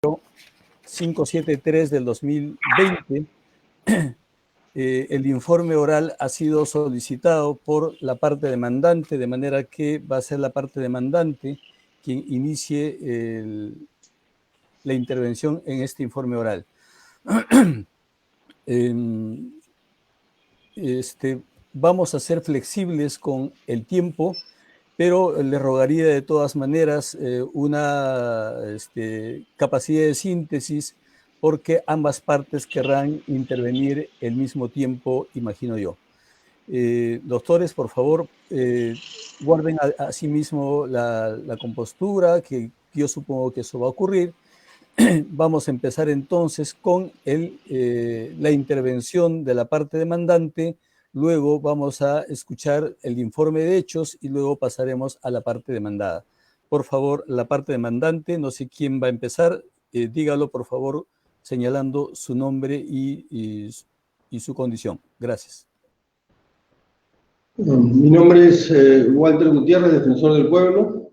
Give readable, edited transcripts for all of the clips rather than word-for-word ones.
573 del 2020, el informe oral ha sido solicitado por la parte demandante, de manera que va a ser la parte demandante quien inicie la intervención en este informe oral. Vamos a ser flexibles con el tiempo, pero le rogaría de todas maneras una capacidad de síntesis, porque ambas partes querrán intervenir al mismo tiempo, imagino yo. Doctores, por favor, guarden a sí mismo la compostura, que yo supongo que eso va a ocurrir. Vamos a empezar entonces con la intervención de la parte demandante. Luego vamos a escuchar el informe de hechos y luego pasaremos a la parte demandada. Por favor, la parte demandante, no sé quién va a empezar, dígalo por favor señalando su nombre y su condición. Gracias. Mi nombre es Walter Gutiérrez, defensor del pueblo.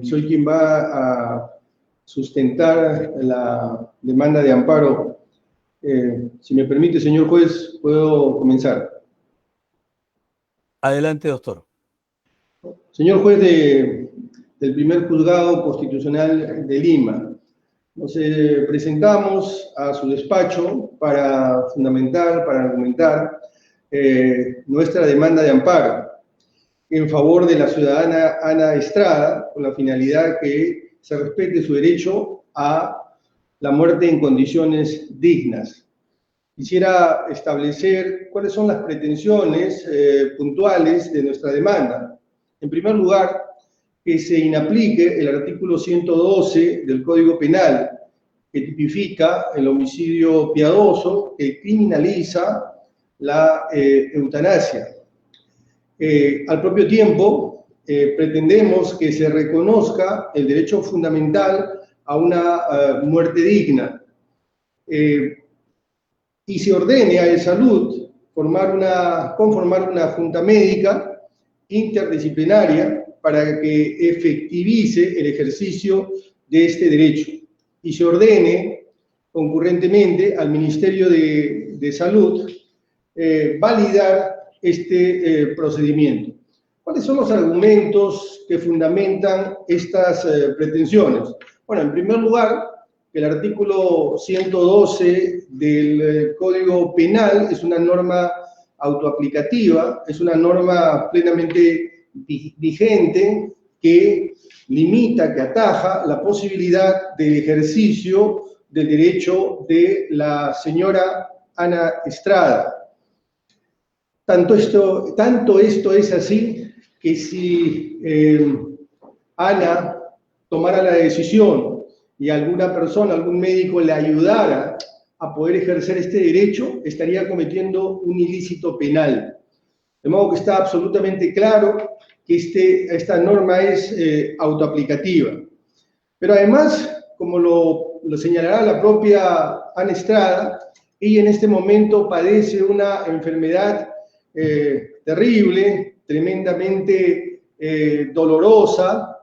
Soy quien va a sustentar la demanda de amparo. Si me permite, señor juez, ¿puedo comenzar? Adelante, doctor. Señor juez del primer juzgado constitucional de Lima, nos presentamos a su despacho para fundamentar, para argumentar nuestra demanda de amparo en favor de la ciudadana Ana Estrada, con la finalidad que se respete su derecho a la muerte en condiciones dignas. Quisiera establecer cuáles son las pretensiones puntuales de nuestra demanda. En primer lugar, que se inaplique el artículo 112 del Código Penal, que tipifica el homicidio piadoso, que criminaliza la eutanasia. Al propio tiempo, pretendemos que se reconozca el derecho fundamental a una muerte digna y se ordene a Salud conformar una junta médica interdisciplinaria para que efectivice el ejercicio de este derecho y se ordene concurrentemente al Ministerio de Salud validar este procedimiento. ¿Cuáles son los argumentos que fundamentan estas pretensiones? Bueno, en primer lugar, el artículo 112 del Código Penal es una norma autoaplicativa, es una norma plenamente vigente que limita, que ataja la posibilidad del ejercicio del derecho de la señora Ana Estrada. Tanto esto es así que si Ana tomara la decisión y alguna persona, algún médico le ayudara a poder ejercer este derecho, estaría cometiendo un ilícito penal. De modo que está absolutamente claro que esta norma es autoaplicativa. Pero además, como lo señalará la propia Ana Estrada, ella en este momento padece una enfermedad terrible, tremendamente dolorosa,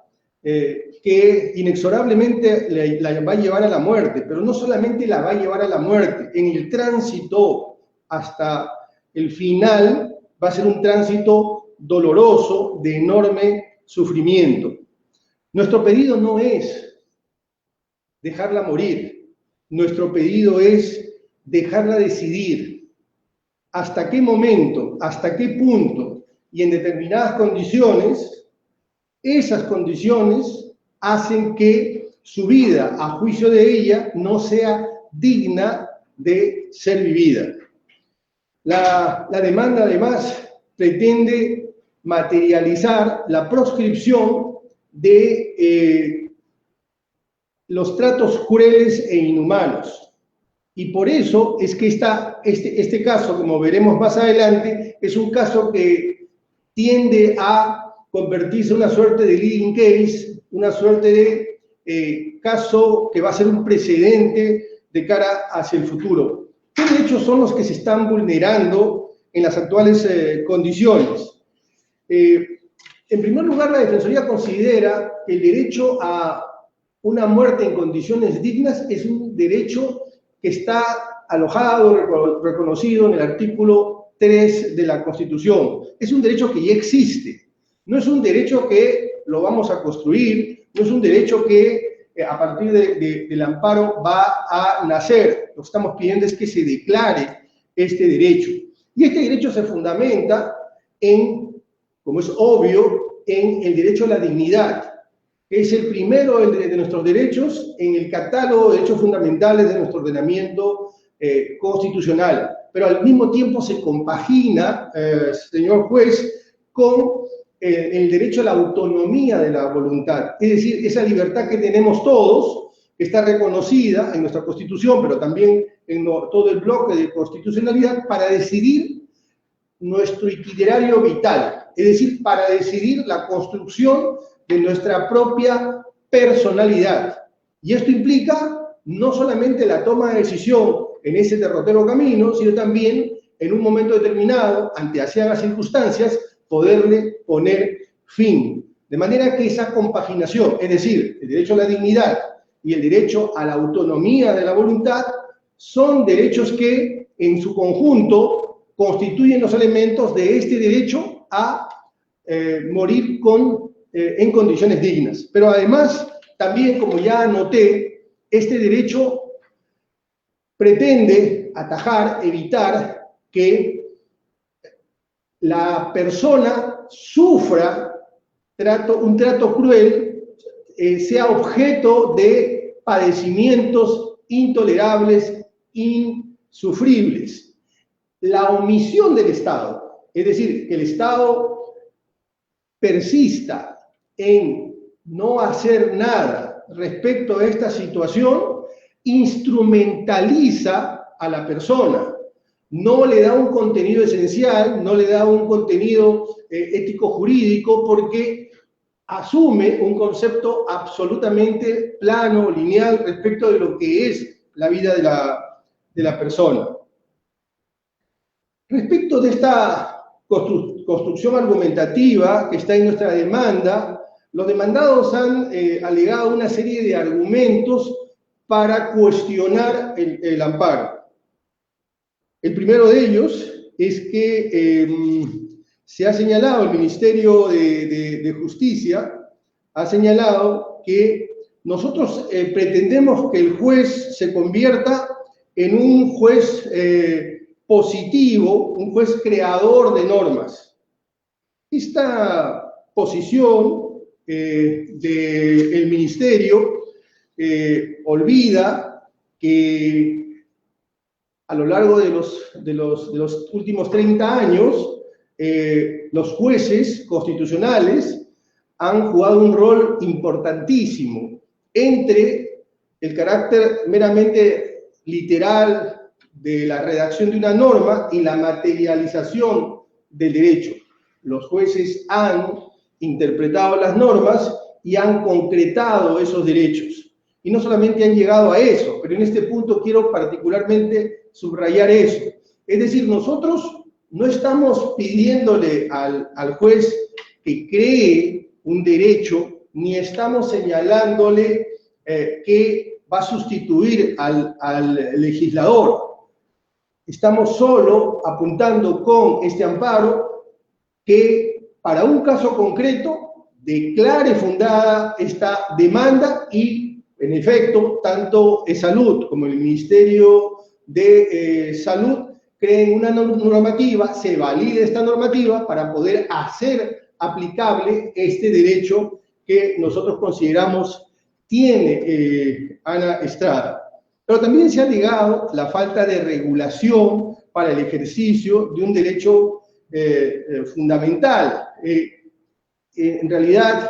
que inexorablemente la va a llevar a la muerte, pero no solamente la va a llevar a la muerte, en el tránsito hasta el final va a ser un tránsito doloroso, de enorme sufrimiento. Nuestro pedido no es dejarla morir, nuestro pedido es dejarla decidir hasta qué momento, hasta qué punto y en determinadas condiciones, esas condiciones hacen que su vida, a juicio de ella, no sea digna de ser vivida. La demanda, además, pretende materializar la proscripción de los tratos crueles e inhumanos. Y por eso es que este caso, como veremos más adelante, es un caso que tiende a convertirse en una suerte de leading case, una suerte de caso que va a ser un precedente de cara hacia el futuro. ¿Qué derechos son los que se están vulnerando en las actuales condiciones? En primer lugar, la Defensoría considera que el derecho a una muerte en condiciones dignas es un derecho que está alojado, reconocido en el artículo 3 de la Constitución. Es un derecho que ya existe. No es un derecho que lo vamos a construir, no es un derecho que a partir del amparo va a nacer. Lo que estamos pidiendo es que se declare este derecho. Y este derecho se fundamenta en, como es obvio, en el derecho a la dignidad, que es el primero de nuestros derechos en el catálogo de derechos fundamentales de nuestro ordenamiento constitucional. Pero al mismo tiempo se compagina, señor juez, con el derecho a la autonomía de la voluntad. Es decir, esa libertad que tenemos todos, que está reconocida en nuestra Constitución, pero también en todo el bloque de constitucionalidad, para decidir nuestro itinerario vital, es decir, para decidir la construcción de nuestra propia personalidad. Y esto implica no solamente la toma de decisión en ese derrotero camino, sino también en un momento determinado, ante asiagas circunstancias, poderle poner fin. De manera que esa compaginación, es decir, el derecho a la dignidad y el derecho a la autonomía de la voluntad, son derechos que en su conjunto constituyen los elementos de este derecho a morir en condiciones dignas. Pero además, también, como ya anoté, este derecho pretende atajar, evitar que la persona sufra un trato cruel, sea objeto de padecimientos intolerables, insufribles. La omisión del Estado, es decir, que el Estado persista en no hacer nada respecto a esta situación, instrumentaliza a la persona, no le da un contenido esencial, no le da un contenido ético-jurídico, porque asume un concepto absolutamente plano, lineal, respecto de lo que es la vida de la persona. Respecto de esta construcción argumentativa que está en nuestra demanda, los demandados han alegado una serie de argumentos para cuestionar el amparo. El primero de ellos es que se ha señalado, el Ministerio de Justicia ha señalado que nosotros pretendemos que el juez se convierta en un juez positivo, un juez creador de normas. Esta posición del Ministerio olvida que a lo largo de los últimos 30 años, los jueces constitucionales han jugado un rol importantísimo entre el carácter meramente literal de la redacción de una norma y la materialización del derecho. Los jueces han interpretado las normas y han concretado esos derechos. Y no solamente han llegado a eso, pero en este punto quiero particularmente subrayar eso. Es decir, nosotros no estamos pidiéndole al juez que cree un derecho, ni estamos señalándole que va a sustituir al legislador. Estamos solo apuntando con este amparo que para un caso concreto declare fundada esta demanda y, en efecto, tanto Salud como el Ministerio de Salud creen una normativa, se valide esta normativa para poder hacer aplicable este derecho que nosotros consideramos tiene Ana Estrada. Pero también se ha alegado la falta de regulación para el ejercicio de un derecho fundamental. En realidad,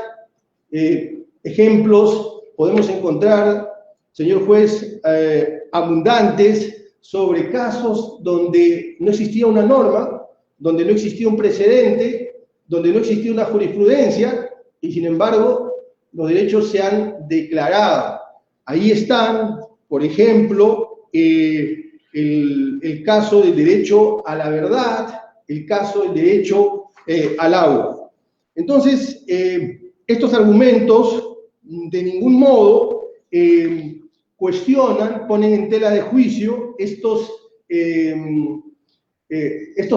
ejemplos podemos encontrar, señor juez, abundantes sobre casos donde no existía una norma, donde no existía un precedente, donde no existía una jurisprudencia, y sin embargo, los derechos se han declarado. Ahí están, por ejemplo, el caso del derecho a la verdad, el caso del derecho al agua. Entonces, estos argumentos de ningún modo cuestionan, ponen en tela de juicio estos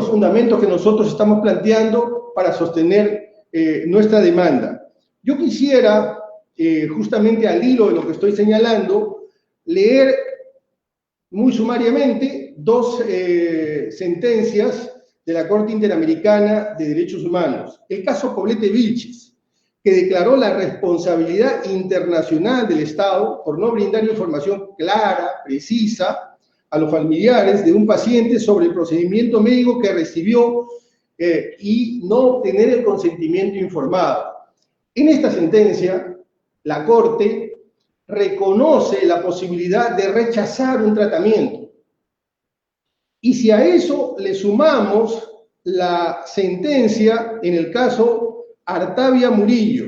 fundamentos que nosotros estamos planteando para sostener nuestra demanda. Yo quisiera, justamente al hilo de lo que estoy señalando, leer muy sumariamente dos sentencias de la Corte Interamericana de Derechos Humanos. El caso Poblete Vilches, que declaró la responsabilidad internacional del Estado por no brindar información clara, precisa, a los familiares de un paciente sobre el procedimiento médico que recibió y no obtener el consentimiento informado. En esta sentencia, la Corte reconoce la posibilidad de rechazar un tratamiento. Y si a eso le sumamos la sentencia en el caso Artavia Murillo,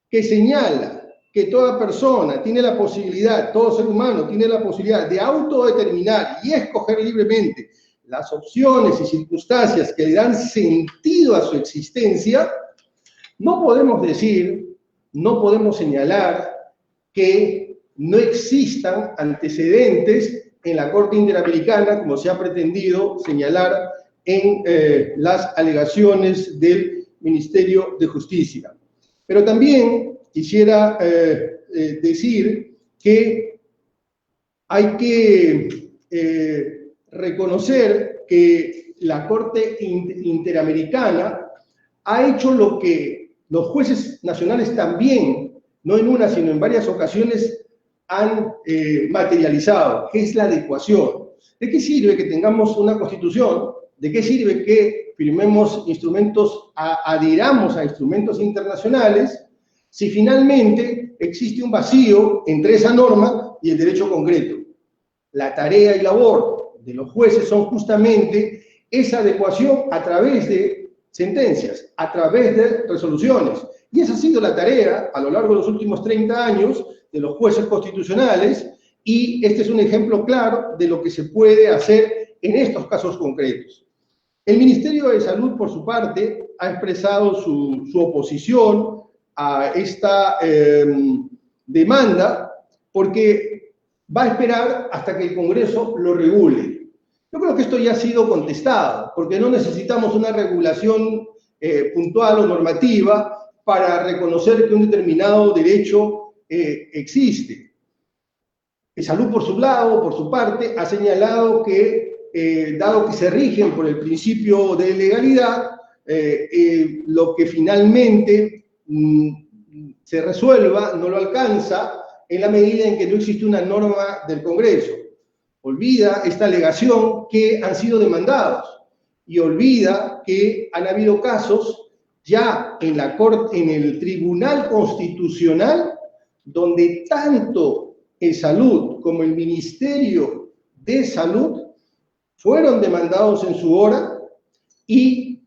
que señala que toda persona tiene la posibilidad, todo ser humano tiene la posibilidad de autodeterminar y escoger libremente las opciones y circunstancias que le dan sentido a su existencia, no podemos decir, no podemos señalar que no existan antecedentes en la Corte Interamericana, como se ha pretendido señalar en las alegaciones del Ministerio de Justicia. Pero también quisiera decir que hay que reconocer que la Corte Interamericana ha hecho lo que los jueces nacionales también, no en una, sino en varias ocasiones, han materializado, que es la adecuación. ¿De qué sirve que tengamos una constitución? ¿De qué sirve que firmemos instrumentos, adhiramos a instrumentos internacionales, si finalmente existe un vacío entre esa norma y el derecho concreto? La tarea y labor de los jueces son justamente esa adecuación a través de sentencias, a través de resoluciones. Y esa ha sido la tarea a lo largo de los últimos 30 años de los jueces constitucionales, y este es un ejemplo claro de lo que se puede hacer en estos casos concretos. El Ministerio de Salud, por su parte, ha expresado su oposición a esta demanda porque va a esperar hasta que el Congreso lo regule. Yo creo que esto ya ha sido contestado, porque no necesitamos una regulación puntual o normativa para reconocer que un determinado derecho existe. El Salud, por su lado, por su parte, ha señalado que, dado que se rigen por el principio de legalidad, lo que finalmente se resuelva no lo alcanza en la medida en que no existe una norma del Congreso. Olvida esta alegación que han sido demandados y olvida que han habido casos ya en la Corte, en el Tribunal Constitucional, donde tanto el Salud como el Ministerio de Salud fueron demandados en su hora y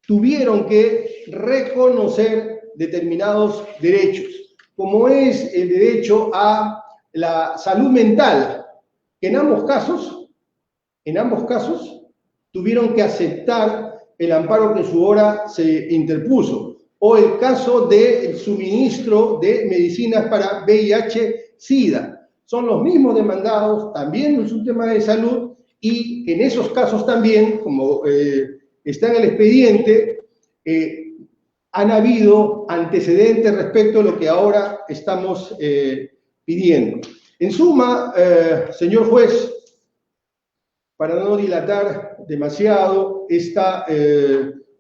tuvieron que reconocer determinados derechos, como es el derecho a la salud mental, que en ambos casos tuvieron que aceptar el amparo que en su hora se interpuso, o el caso del suministro de medicinas para VIH-Sida. Son los mismos demandados, también es un tema de salud, y en esos casos también, como está en el expediente, han habido antecedentes respecto a lo que ahora estamos pidiendo. En suma, señor juez, para no dilatar demasiado esta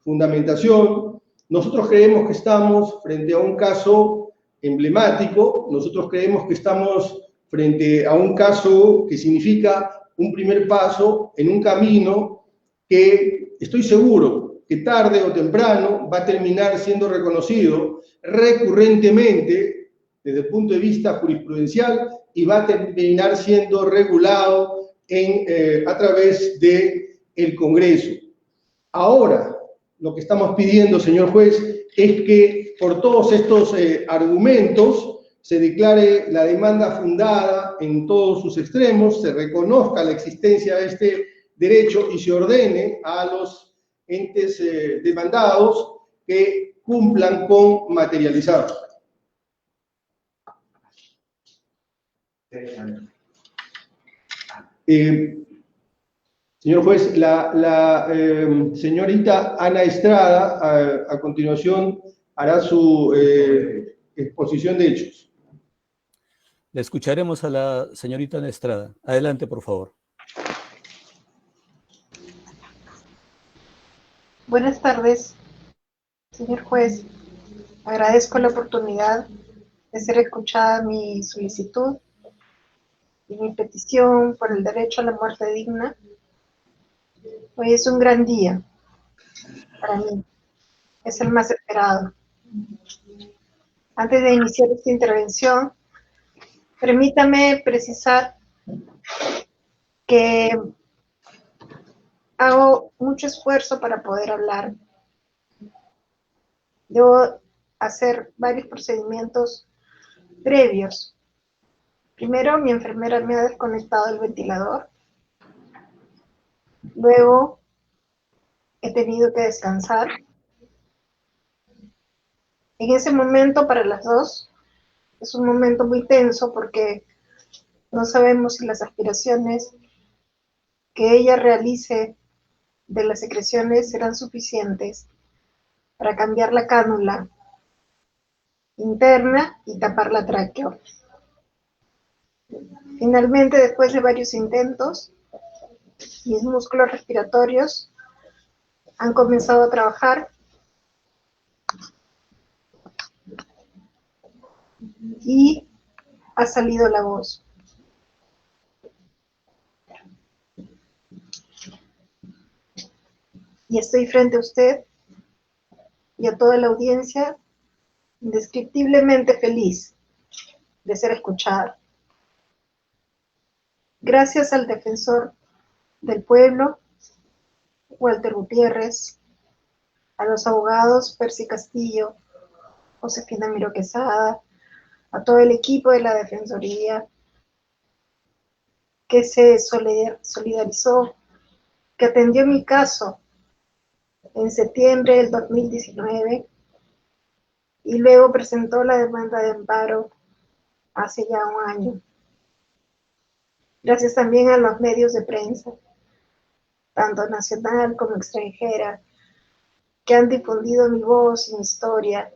fundamentación, nosotros creemos que estamos frente a un caso emblemático, nosotros creemos que estamos frente a un caso que significa un primer paso en un camino que estoy seguro que tarde o temprano va a terminar siendo reconocido recurrentemente desde el punto de vista jurisprudencial y va a terminar siendo regulado a través del Congreso. Ahora, lo que estamos pidiendo, señor juez, es que por todos estos argumentos se declare la demanda fundada en todos sus extremos, se reconozca la existencia de este derecho y se ordene a los entes demandados que cumplan con materializarlo. Señor juez, la señorita Ana Estrada a continuación hará su exposición de hechos. Le escucharemos a la señorita Ana Estrada. Adelante, por favor. Buenas tardes, señor juez. Agradezco la oportunidad de ser escuchada mi solicitud y mi petición por el derecho a la muerte digna. Hoy es un gran día para mí, es el más esperado. Antes de iniciar esta intervención, permítame precisar que hago mucho esfuerzo para poder hablar. Debo hacer varios procedimientos previos. Primero, mi enfermera me ha desconectado el ventilador. Luego, he tenido que descansar. En ese momento, para las dos, es un momento muy tenso porque no sabemos si las aspiraciones que ella realice de las secreciones serán suficientes para cambiar la cánula interna y tapar la tráqueo. Finalmente, después de varios intentos, mis músculos respiratorios han comenzado a trabajar y ha salido la voz. Y estoy frente a usted y a toda la audiencia indescriptiblemente feliz de ser escuchada. Gracias al defensor del pueblo, Walter Gutiérrez, a los abogados Percy Castillo, Josefina Miro Quesada, a todo el equipo de la Defensoría que se solidarizó, que atendió mi caso en septiembre del 2019 y luego presentó la demanda de amparo hace ya un año. Gracias también a los medios de prensa, tanto nacional como extranjera, que han difundido mi voz y mi historia,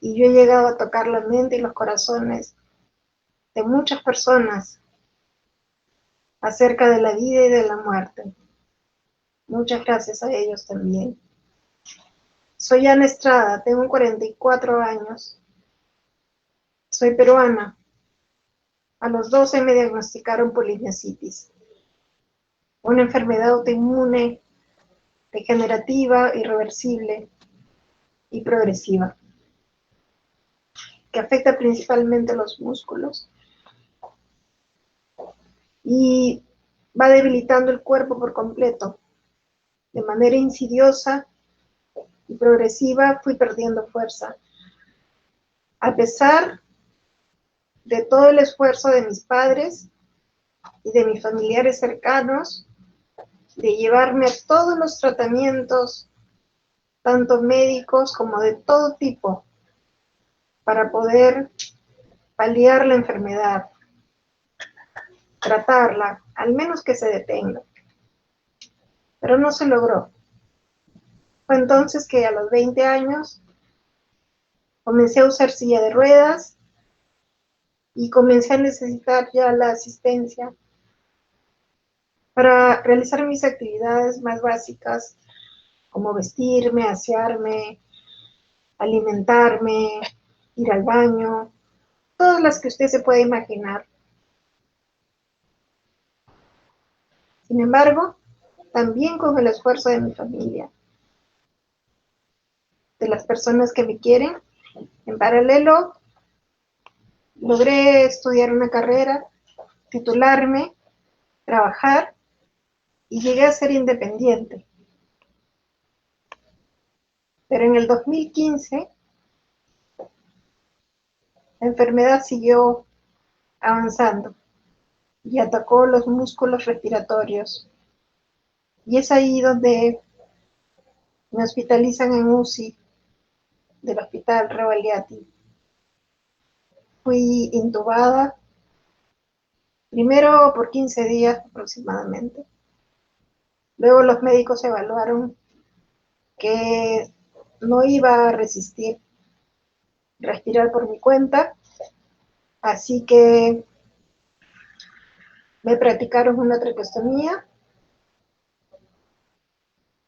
y yo he llegado a tocar la mente y los corazones de muchas personas acerca de la vida y de la muerte. Muchas gracias a ellos también. Soy Ana Estrada, tengo 44 años, soy peruana. A los 12 me diagnosticaron polimiositis, una enfermedad autoinmune, degenerativa, irreversible y progresiva, que afecta principalmente a los músculos y va debilitando el cuerpo por completo. De manera insidiosa y progresiva fui perdiendo fuerza. A pesar de todo el esfuerzo de mis padres y de mis familiares cercanos, de llevarme a todos los tratamientos, tanto médicos como de todo tipo, para poder paliar la enfermedad, tratarla, al menos que se detenga. Pero no se logró. Fue entonces que a los 20 años comencé a usar silla de ruedas y comencé a necesitar ya la asistencia para realizar mis actividades más básicas, como vestirme, asearme, alimentarme, ir al baño, todas las que usted se puede imaginar. Sin embargo, también con el esfuerzo de mi familia, de las personas que me quieren, en paralelo logré estudiar una carrera, titularme, trabajar y llegué a ser independiente. Pero en el 2015 la enfermedad siguió avanzando y atacó los músculos respiratorios. Y es ahí donde me hospitalizan en UCI del Hospital Revalliati. Fui intubada Primero por 15 días aproximadamente. Luego los médicos evaluaron que no iba a resistir respirar por mi cuenta, así que me practicaron una traqueostomía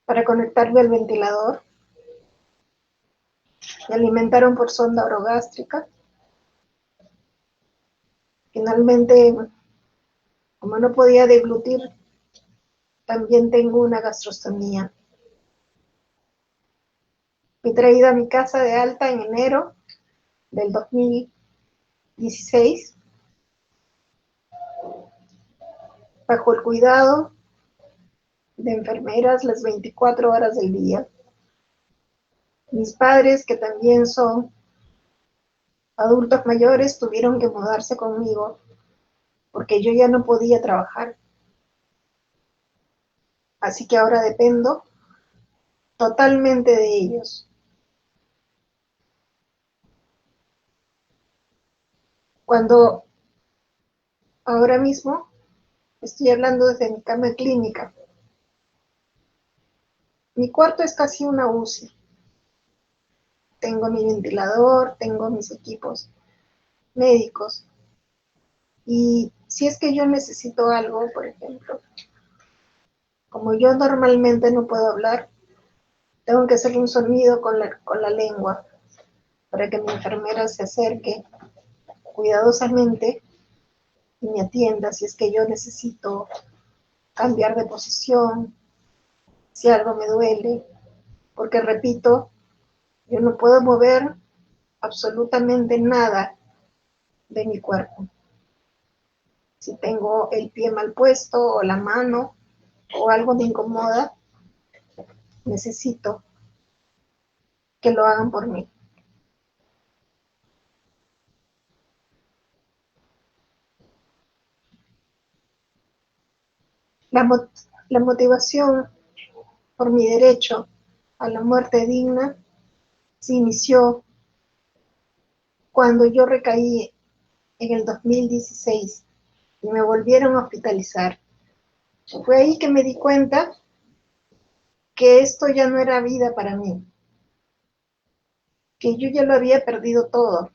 para conectarme al ventilador. Me alimentaron por sonda orogástrica. Finalmente, como no podía deglutir, también tengo una gastrostomía. Fui traída a mi casa de alta en enero del 2016, bajo el cuidado de enfermeras las 24 horas del día. Mis padres, que también son adultos mayores, tuvieron que mudarse conmigo porque yo ya no podía trabajar. Así que ahora dependo totalmente de ellos. Cuando ahora mismo estoy hablando desde mi cama clínica, mi cuarto es casi una UCI. Tengo mi ventilador, tengo mis equipos médicos. Y si es que yo necesito algo, por ejemplo, como yo normalmente no puedo hablar, tengo que hacer un sonido con la lengua para que mi enfermera se acerque cuidadosamente y me atienda si es que yo necesito cambiar de posición, si algo me duele, porque repito, yo no puedo mover absolutamente nada de mi cuerpo. Si tengo el pie mal puesto o la mano o algo me incomoda, necesito que lo hagan por mí. La, la motivación por mi derecho a la muerte digna se inició cuando yo recaí en el 2016 y me volvieron a hospitalizar. Fue ahí que me di cuenta que esto ya no era vida para mí, que yo ya lo había perdido todo.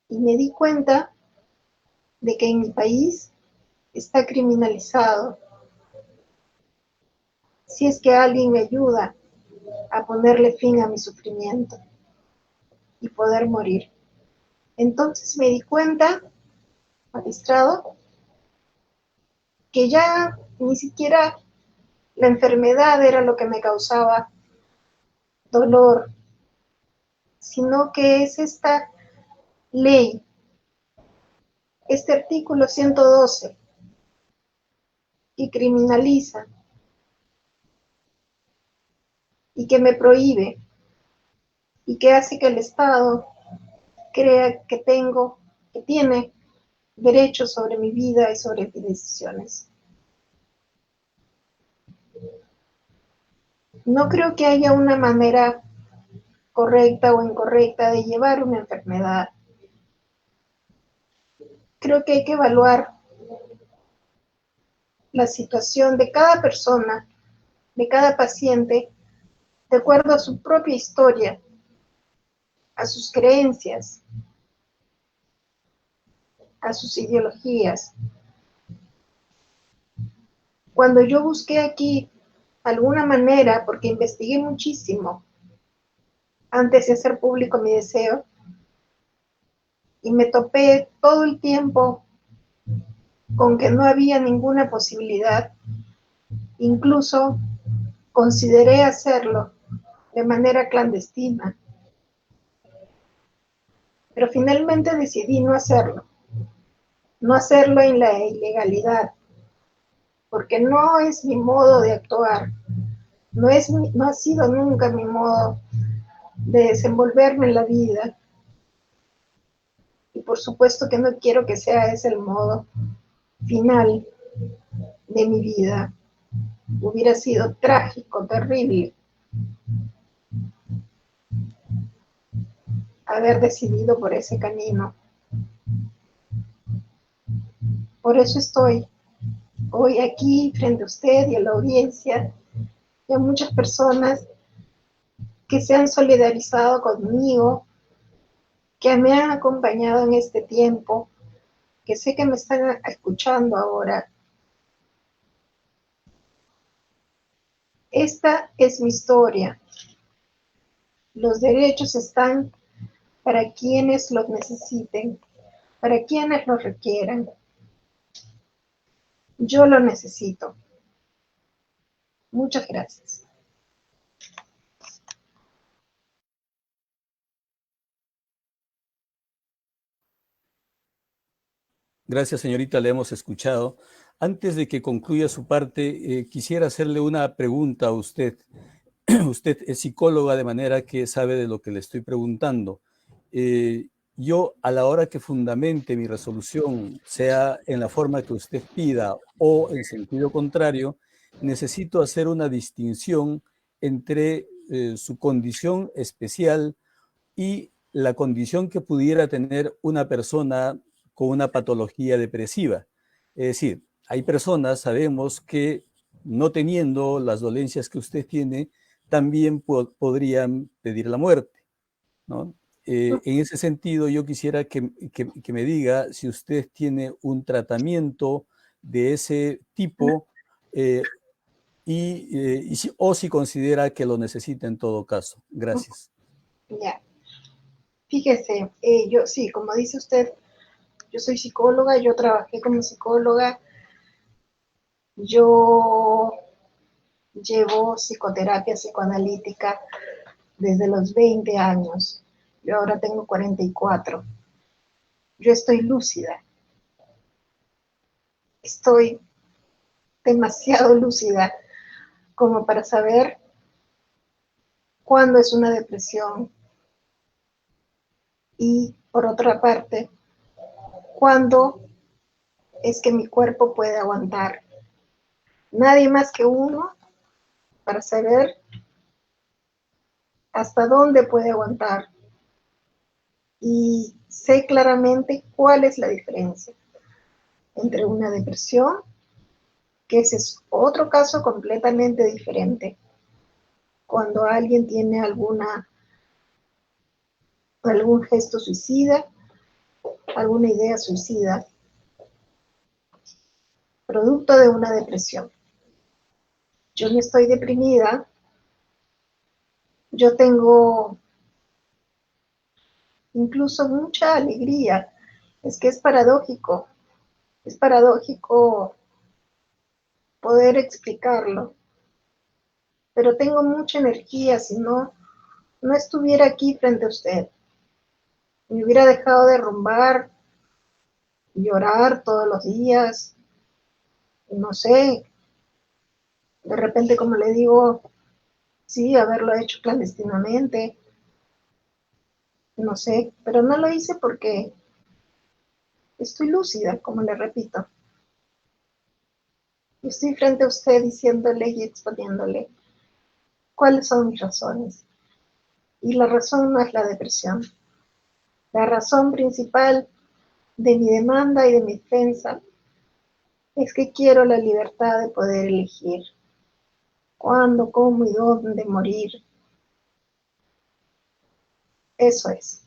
Y me di cuenta de que en mi país está criminalizado. Si es que alguien me ayuda a ponerle fin a mi sufrimiento y poder morir. Entonces me di cuenta, magistrado, que ya ni siquiera la enfermedad era lo que me causaba dolor, sino que es esta ley, este artículo 112, que criminaliza y que me prohíbe y que hace que el Estado crea que tiene derechos sobre mi vida y sobre mis decisiones. No creo que haya una manera correcta o incorrecta de llevar una enfermedad. Creo que hay que evaluar la situación de cada persona, de cada paciente, de acuerdo a su propia historia, a sus creencias, a sus ideologías. Cuando yo busqué aquí alguna manera, porque investigué muchísimo antes de hacer público mi deseo, y me topé todo el tiempo con que no había ninguna posibilidad, incluso consideré hacerlo de manera clandestina, pero finalmente decidí no hacerlo en la ilegalidad, porque no es mi modo de actuar, no ha sido nunca mi modo de desenvolverme en la vida, y por supuesto que no quiero que sea ese el modo final de mi vida. Hubiera sido trágico, terrible, haber decidido por ese camino. Por eso estoy hoy aquí frente a usted y a la audiencia y a muchas personas que se han solidarizado conmigo, que me han acompañado en este tiempo, que sé que me están escuchando ahora. Esta es mi historia. Los derechos están para quienes los necesiten, para quienes los requieran. Yo lo necesito. Muchas gracias. Gracias, señorita, le hemos escuchado. Antes de que concluya su parte, quisiera hacerle una pregunta a usted. Usted es psicóloga, de manera que sabe de lo que le estoy preguntando. Yo, a la hora que fundamente mi resolución, sea en la forma que usted pida o en sentido contrario, necesito hacer una distinción entre su condición especial y la condición que pudiera tener una persona con una patología depresiva. Es decir, hay personas, sabemos, que no teniendo las dolencias que usted tiene, también podrían pedir la muerte, ¿no? En ese sentido, yo quisiera que me diga si usted tiene un tratamiento de ese tipo o si considera que lo necesita en todo caso. Gracias. Ya. Fíjese, yo sí, como dice usted, yo soy psicóloga, yo trabajé como psicóloga, yo llevo psicoterapia psicoanalítica desde los 20 años. Yo ahora tengo 44. Yo estoy lúcida. Estoy demasiado lúcida como para saber cuándo es una depresión y, por otra parte, cuándo es que mi cuerpo puede aguantar. Nadie más que uno para saber hasta dónde puede aguantar. Y sé claramente cuál es la diferencia entre una depresión, que ese es otro caso completamente diferente. Cuando alguien tiene algún gesto suicida, alguna idea suicida, producto de una depresión. Yo no estoy deprimida, yo tengo incluso mucha alegría. Es que es paradójico poder explicarlo, pero tengo mucha energía. Si no estuviera aquí frente a usted, me hubiera dejado derrumbar, llorar todos los días, no sé, de repente, como le digo, sí, haberlo hecho clandestinamente, no sé, pero no lo hice porque estoy lúcida, como le repito. Estoy frente a usted diciéndole y exponiéndole cuáles son mis razones. Y la razón no es la depresión. La razón principal de mi demanda y de mi defensa es que quiero la libertad de poder elegir cuándo, cómo y dónde morir. Eso es.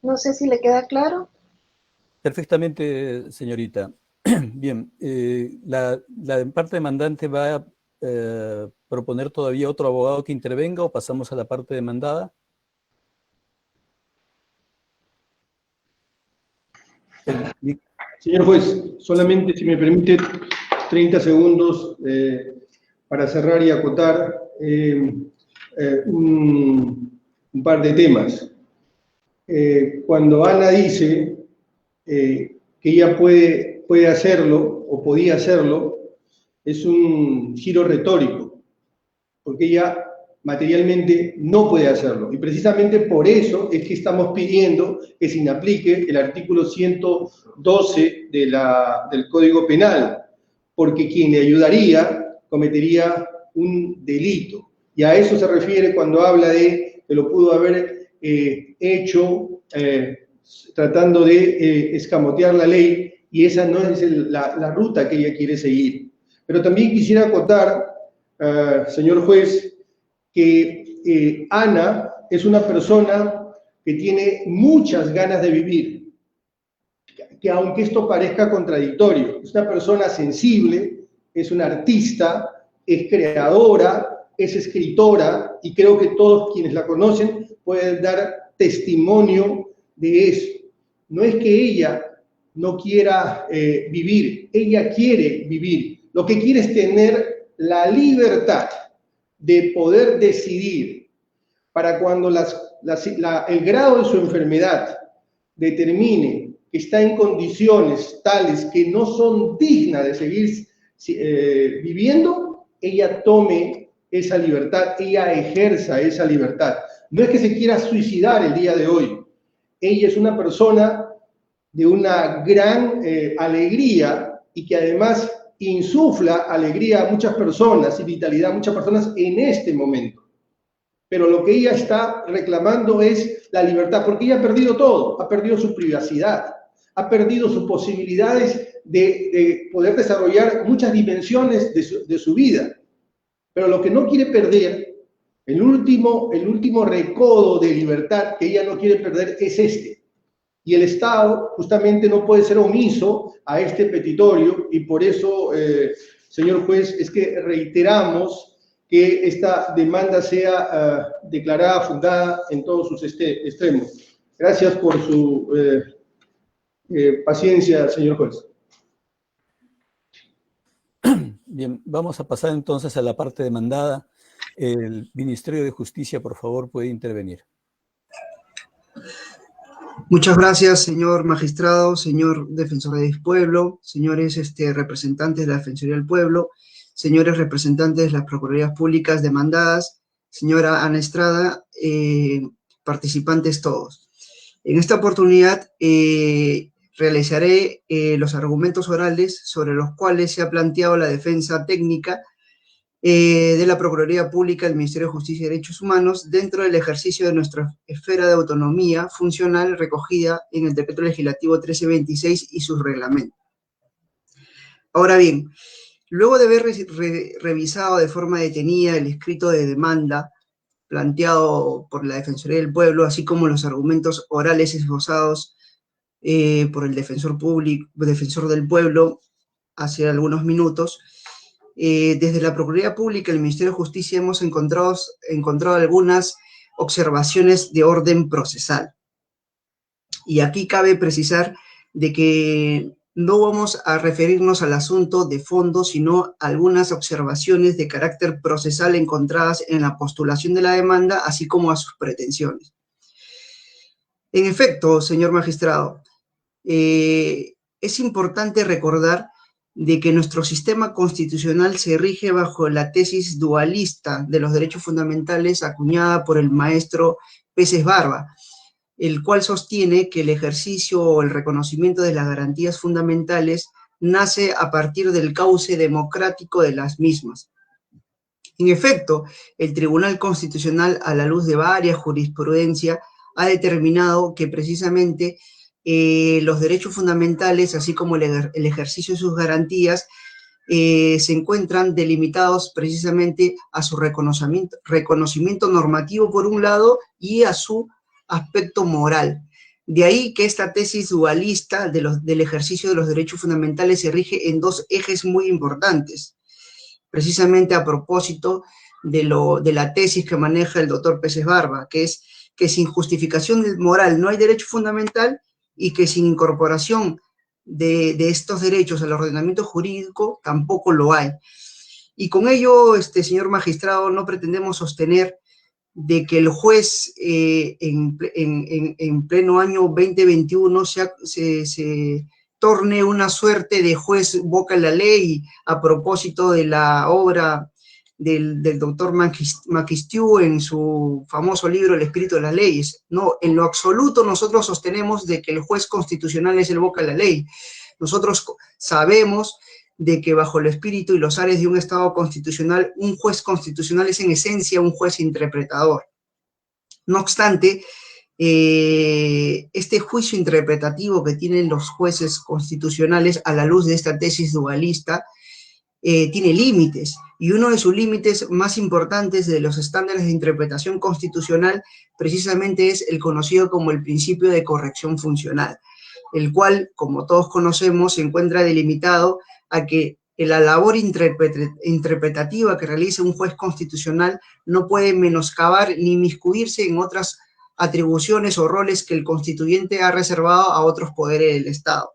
No sé si le queda claro. Perfectamente, señorita. Bien, la parte demandante va a proponer todavía otro abogado que intervenga o pasamos a la parte demandada. Señor juez, solamente si me permite 30 segundos para cerrar y acotar un par de temas. Cuando Ana dice que ella puede hacerlo o podía hacerlo, es un giro retórico, porque ella materialmente no puede hacerlo. Y precisamente por eso es que estamos pidiendo que se inaplique el artículo 112 del Código Penal, porque quien le ayudaría cometería un delito. Y a eso se refiere cuando habla de que lo pudo haber hecho tratando de escamotear la ley, y esa no es la ruta que ella quiere seguir. Pero también quisiera acotar, señor juez, que Ana es una persona que tiene muchas ganas de vivir, que aunque esto parezca contradictorio, es una persona sensible, es una artista, es creadora, es escritora, y creo que todos quienes la conocen pueden dar testimonio de eso. No es que ella no quiera vivir, ella quiere vivir. Lo que quiere es tener la libertad de poder decidir para cuando el grado de su enfermedad determine que está en condiciones tales que no son dignas de seguir viviendo, ella tome esa libertad, ella ejerza esa libertad. No es que se quiera suicidar el día de hoy. Ella es una persona de una gran alegría y que además insufla alegría a muchas personas y vitalidad a muchas personas en este momento. Pero lo que ella está reclamando es la libertad, porque ella ha perdido todo, ha perdido su privacidad, ha perdido sus posibilidades de poder desarrollar muchas dimensiones de su vida. Pero lo que no quiere perder, el último recodo de libertad que ella no quiere perder es este. Y el Estado justamente no puede ser omiso a este petitorio, y por eso, señor juez, es que reiteramos que esta demanda sea declarada fundada en todos sus extremos. Gracias por su paciencia, señor juez. Bien, vamos a pasar entonces a la parte demandada. El Ministerio de Justicia, por favor, puede intervenir. Muchas gracias, señor magistrado, señor defensor del pueblo, señores representantes de la Defensoría del Pueblo, señores representantes de las Procuradurías Públicas demandadas, señora Ana Estrada, participantes todos. En esta oportunidad realizaré los argumentos orales sobre los cuales se ha planteado la defensa técnica de la Procuraduría Pública del Ministerio de Justicia y Derechos Humanos dentro del ejercicio de nuestra esfera de autonomía funcional recogida en el Decreto Legislativo 1326 y sus reglamentos. Ahora bien, luego de haber revisado de forma detenida el escrito de demanda planteado por la Defensoría del Pueblo, así como los argumentos orales esbozados por el defensor del Pueblo hace algunos minutos, desde la Procuraduría Pública y el Ministerio de Justicia hemos encontrado algunas observaciones de orden procesal. Y aquí cabe precisar de que no vamos a referirnos al asunto de fondo, sino a algunas observaciones de carácter procesal encontradas en la postulación de la demanda, así como a sus pretensiones. En efecto, señor magistrado, es importante recordar de que nuestro sistema constitucional se rige bajo la tesis dualista de los derechos fundamentales acuñada por el maestro Peces Barba, el cual sostiene que el ejercicio o el reconocimiento de las garantías fundamentales nace a partir del cauce democrático de las mismas. En efecto, el Tribunal Constitucional, a la luz de varias jurisprudencias, ha determinado que precisamente los derechos fundamentales, así como el ejercicio de sus garantías, se encuentran delimitados precisamente a su reconocimiento normativo por un lado y a su aspecto moral. De ahí que esta tesis dualista del ejercicio de los derechos fundamentales se rige en dos ejes muy importantes, precisamente a propósito de la tesis que maneja el doctor Peces Barba, que es que sin justificación moral no hay derecho fundamental, y que sin incorporación de estos derechos al ordenamiento jurídico tampoco lo hay. Y con ello, señor magistrado, no pretendemos sostener de que el juez en pleno año 2021 se torne una suerte de juez boca la ley a propósito de la obra del doctor Maquistiu en su famoso libro El espíritu de las leyes. No, en lo absoluto nosotros sostenemos de que el juez constitucional es el boca de la ley. Nosotros sabemos de que bajo el espíritu y los ares de un Estado constitucional, un juez constitucional es en esencia un juez interpretador. No obstante, este juicio interpretativo que tienen los jueces constitucionales a la luz de esta tesis dualista tiene límites, y uno de sus límites más importantes de los estándares de interpretación constitucional precisamente es el conocido como el principio de corrección funcional, el cual, como todos conocemos, se encuentra delimitado a que la labor interpretativa que realiza un juez constitucional no puede menoscabar ni inmiscuirse en otras atribuciones o roles que el constituyente ha reservado a otros poderes del Estado.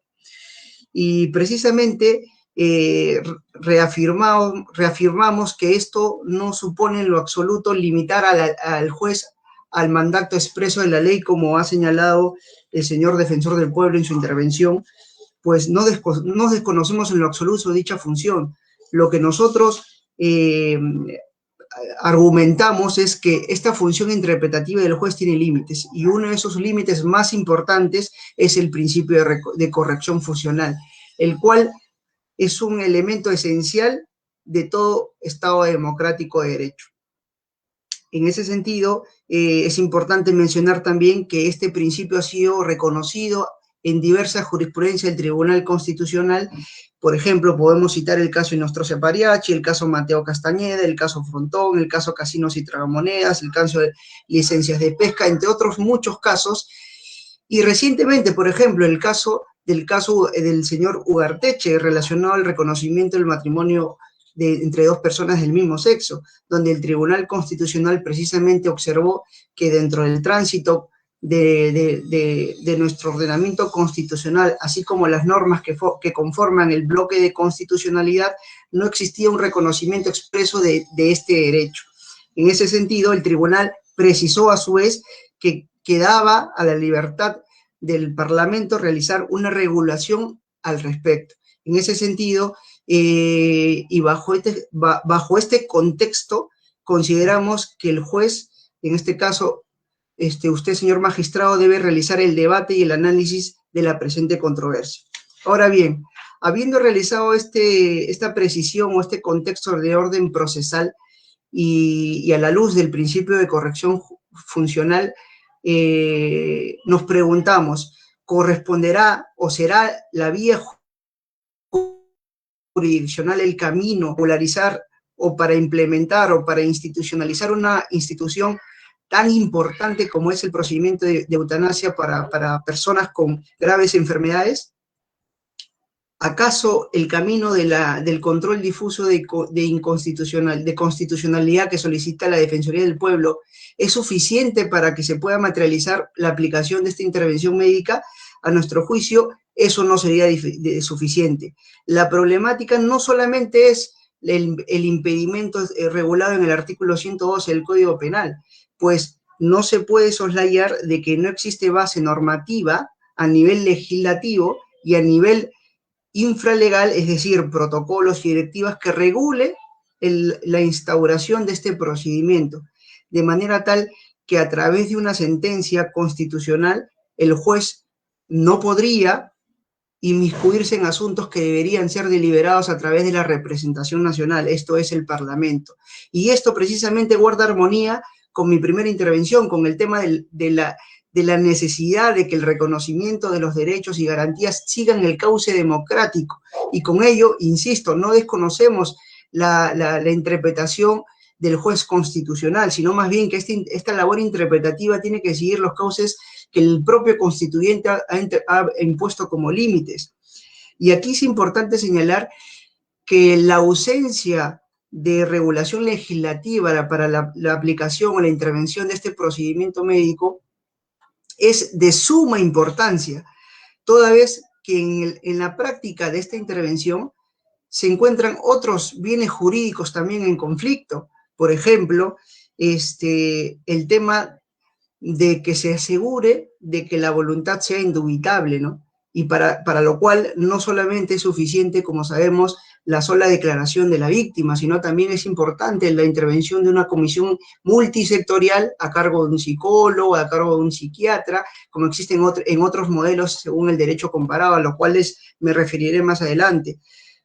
Y precisamente reafirmamos que esto no supone en lo absoluto limitar al juez al mandato expreso de la ley, como ha señalado el señor defensor del pueblo en su intervención, pues no desconocemos en lo absoluto dicha función. Lo que nosotros argumentamos es que esta función interpretativa del juez tiene límites, y uno de esos límites más importantes es el principio de corrección funcional, el cual es un elemento esencial de todo Estado democrático de derecho. En ese sentido, es importante mencionar también que este principio ha sido reconocido en diversas jurisprudencias del Tribunal Constitucional. Por ejemplo, podemos citar el caso Inostroza Pariachi, el caso Mateo Castañeda, el caso Frontón, el caso Casinos y Tragamonedas, el caso de licencias de pesca, entre otros muchos casos. Y recientemente, por ejemplo, el caso del señor Ugarteche relacionado al reconocimiento del matrimonio entre dos personas del mismo sexo, donde el Tribunal Constitucional precisamente observó que dentro del tránsito de nuestro ordenamiento constitucional, así como las normas que conforman el bloque de constitucionalidad, no existía un reconocimiento expreso de este derecho. En ese sentido, el tribunal precisó a su vez que quedaba a la libertad del Parlamento realizar una regulación al respecto. En ese sentido, y bajo este contexto, consideramos que el juez, en este caso, usted, señor magistrado, debe realizar el debate y el análisis de la presente controversia. Ahora bien, habiendo realizado esta precisión o este contexto de orden procesal y a la luz del principio de corrección funcional, nos preguntamos, ¿corresponderá o será la vía jurisdiccional el camino polarizar o para implementar o para institucionalizar una institución tan importante como es el procedimiento de eutanasia para personas con graves enfermedades? ¿Acaso el camino del control difuso de constitucionalidad que solicita la Defensoría del Pueblo es suficiente para que se pueda materializar la aplicación de esta intervención médica? A nuestro juicio, eso no sería suficiente. La problemática no solamente es el impedimento regulado en el artículo 112 del Código Penal, pues no se puede soslayar de que no existe base normativa a nivel legislativo y a nivel infralegal, es decir, protocolos y directivas que regule la instauración de este procedimiento, de manera tal que a través de una sentencia constitucional el juez no podría inmiscuirse en asuntos que deberían ser deliberados a través de la representación nacional, esto es el Parlamento. Y esto precisamente guarda armonía con mi primera intervención, con el tema de la necesidad de que el reconocimiento de los derechos y garantías sigan el cauce democrático. Y con ello, insisto, no desconocemos la interpretación del juez constitucional, sino más bien que esta labor interpretativa tiene que seguir los cauces que el propio constituyente ha impuesto como límites. Y aquí es importante señalar que la ausencia de regulación legislativa para la aplicación o la intervención de este procedimiento médico es de suma importancia, toda vez que en la práctica de esta intervención se encuentran otros bienes jurídicos también en conflicto. Por ejemplo, el tema de que se asegure de que la voluntad sea indubitable, ¿no? Y para lo cual no solamente es suficiente, como sabemos, la sola declaración de la víctima, sino también es importante la intervención de una comisión multisectorial a cargo de un psicólogo, a cargo de un psiquiatra, como existen en otros modelos según el derecho comparado, a los cuales me referiré más adelante.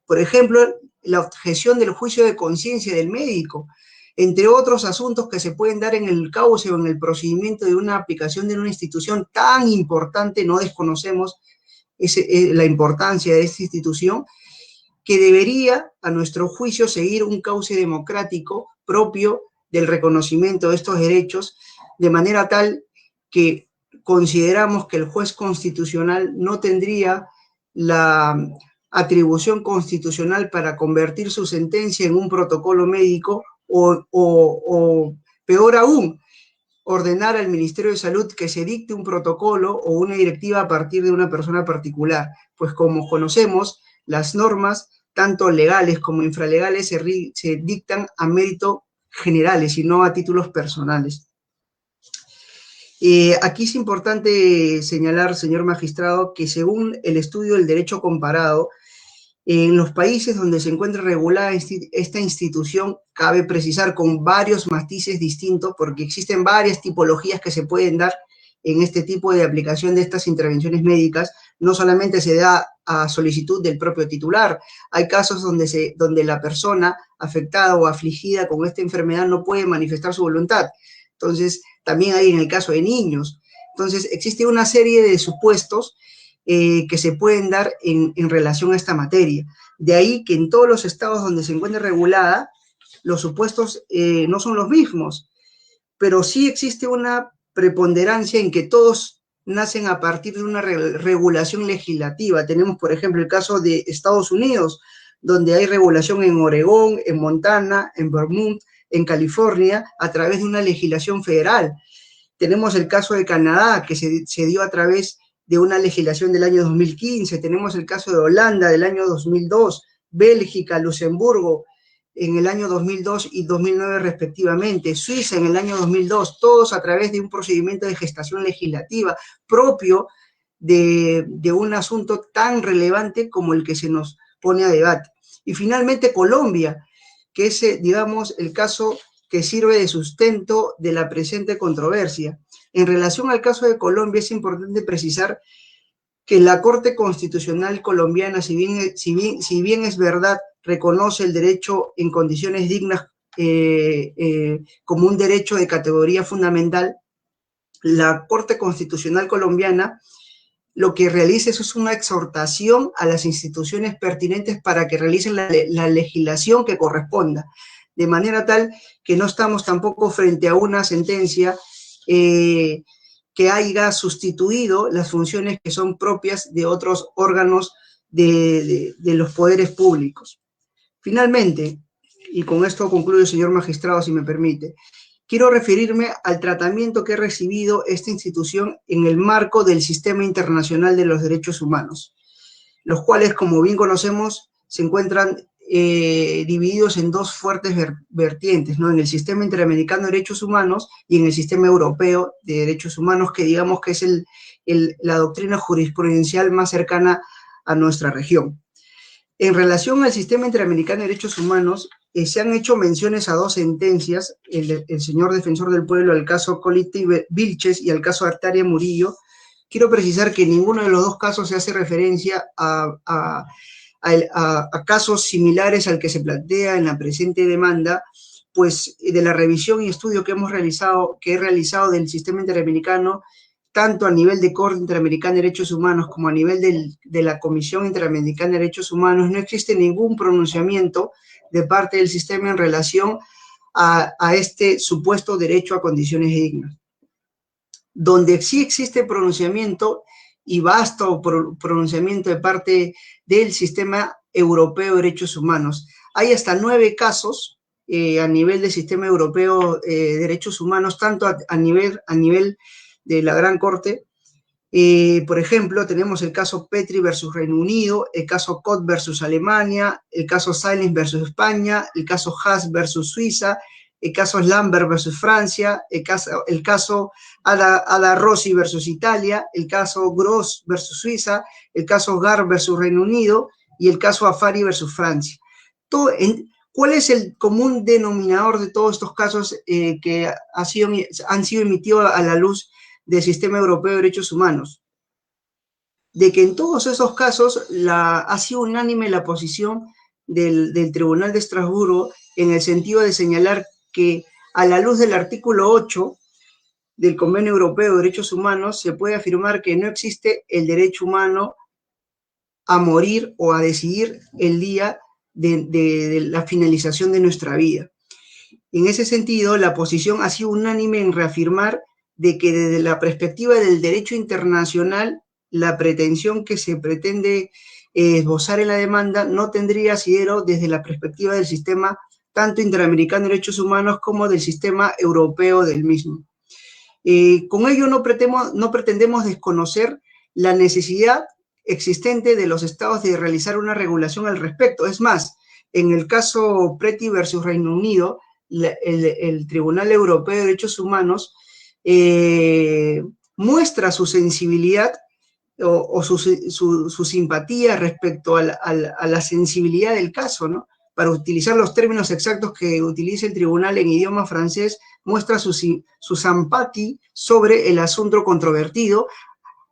Por ejemplo, la objeción del juicio de conciencia del médico. entre otros asuntos que se pueden dar en el cauce o en el procedimiento de una aplicación de una institución tan importante. No desconocemos la importancia de esta institución, que debería, a nuestro juicio, seguir un cauce democrático propio del reconocimiento de estos derechos, de manera tal que consideramos que el juez constitucional no tendría la atribución constitucional para convertir su sentencia en un protocolo médico o peor aún, ordenar al Ministerio de Salud que se dicte un protocolo o una directiva a partir de una persona particular, pues como conocemos, las normas, tanto legales como infralegales, se dictan a mérito generales y no a títulos personales. Aquí es importante señalar, señor magistrado, que según el estudio del derecho comparado, en los países donde se encuentra regulada esta institución, cabe precisar con varios matices distintos, porque existen varias tipologías que se pueden dar en este tipo de aplicación de estas intervenciones médicas. No solamente se da a solicitud del propio titular, hay casos donde la persona afectada o afligida con esta enfermedad no puede manifestar su voluntad. Entonces, también hay en el caso de niños. Entonces, existe una serie de supuestos que se pueden dar en relación a esta materia. De ahí que en todos los estados donde se encuentra regulada, los supuestos no son los mismos, pero sí existe una preponderancia en que todos nacen a partir de una regulación legislativa. Tenemos, por ejemplo, el caso de Estados Unidos, donde hay regulación en Oregón, en Montana, en Vermont, en California, a través de una legislación federal. Tenemos el caso de Canadá, que se dio a través de una legislación del año 2015, tenemos el caso de Holanda del año 2002, Bélgica, Luxemburgo en el año 2002 y 2009 respectivamente, Suiza en el año 2002, todos a través de un procedimiento de gestación legislativa propio de un asunto tan relevante como el que se nos pone a debate. Y finalmente Colombia, que es, digamos, el caso que sirve de sustento de la presente controversia. En relación al caso de Colombia, es importante precisar que la Corte Constitucional colombiana, si bien es verdad, reconoce el derecho en condiciones dignas como un derecho de categoría fundamental, la Corte Constitucional colombiana lo que realiza es una exhortación a las instituciones pertinentes para que realicen la legislación que corresponda, de manera tal que no estamos tampoco frente a una sentencia que haya sustituido las funciones que son propias de otros órganos de los poderes públicos. Finalmente, y con esto concluyo, señor magistrado, si me permite, quiero referirme al tratamiento que ha recibido esta institución en el marco del Sistema Internacional de los Derechos Humanos, los cuales, como bien conocemos, se encuentran divididos en dos fuertes vertientes, ¿no? En el Sistema Interamericano de Derechos Humanos y en el Sistema Europeo de Derechos Humanos, que digamos que es la doctrina jurisprudencial más cercana a nuestra región. En relación al Sistema Interamericano de Derechos Humanos, se han hecho menciones a dos sentencias, el señor defensor del pueblo, al caso Colite Vilches y al caso Artaria Murillo. Quiero precisar que en ninguno de los dos casos se hace referencia a casos similares al que se plantea en la presente demanda, pues de la revisión y estudio que he realizado del sistema interamericano, tanto a nivel de Corte Interamericana de Derechos Humanos como a nivel de la Comisión Interamericana de Derechos Humanos, no existe ningún pronunciamiento de parte del sistema en relación a este supuesto derecho a condiciones dignas. Donde sí existe pronunciamiento y vasto pronunciamiento de parte del Sistema Europeo de Derechos Humanos. Hay hasta 9 casos a nivel del Sistema Europeo de Derechos Humanos, tanto a nivel de la Gran Corte. Por ejemplo, tenemos el caso Petri versus Reino Unido, el caso Cot versus Alemania, el caso Silence versus España, el caso Haas versus Suiza, el caso Lambert versus Francia, el caso Ada Rossi versus Italia, el caso Gross versus Suiza, el caso Gar versus Reino Unido y el caso Afari versus Francia. ¿Cuál es el común denominador de todos estos casos que han sido emitidos a la luz del Sistema Europeo de Derechos Humanos? De que en todos esos casos ha sido unánime la posición del Tribunal de Estrasburgo en el sentido de señalar que a la luz del artículo 8 del Convenio Europeo de Derechos Humanos se puede afirmar que no existe el derecho humano a morir o a decidir el día de la finalización de nuestra vida. En ese sentido, la posición ha sido unánime en reafirmar de que desde la perspectiva del derecho internacional, la pretensión que se pretende esbozar en la demanda no tendría asidero desde la perspectiva del sistema tanto interamericano de derechos humanos como del sistema europeo del mismo. Con ello no pretendemos desconocer la necesidad existente de los estados de realizar una regulación al respecto. Es más, en el caso Preti versus Reino Unido, el Tribunal Europeo de Derechos Humanos muestra su sensibilidad o su simpatía respecto a la sensibilidad del caso, ¿no? Para utilizar los términos exactos que utiliza el tribunal en idioma francés, muestra su simpatía sobre el asunto controvertido,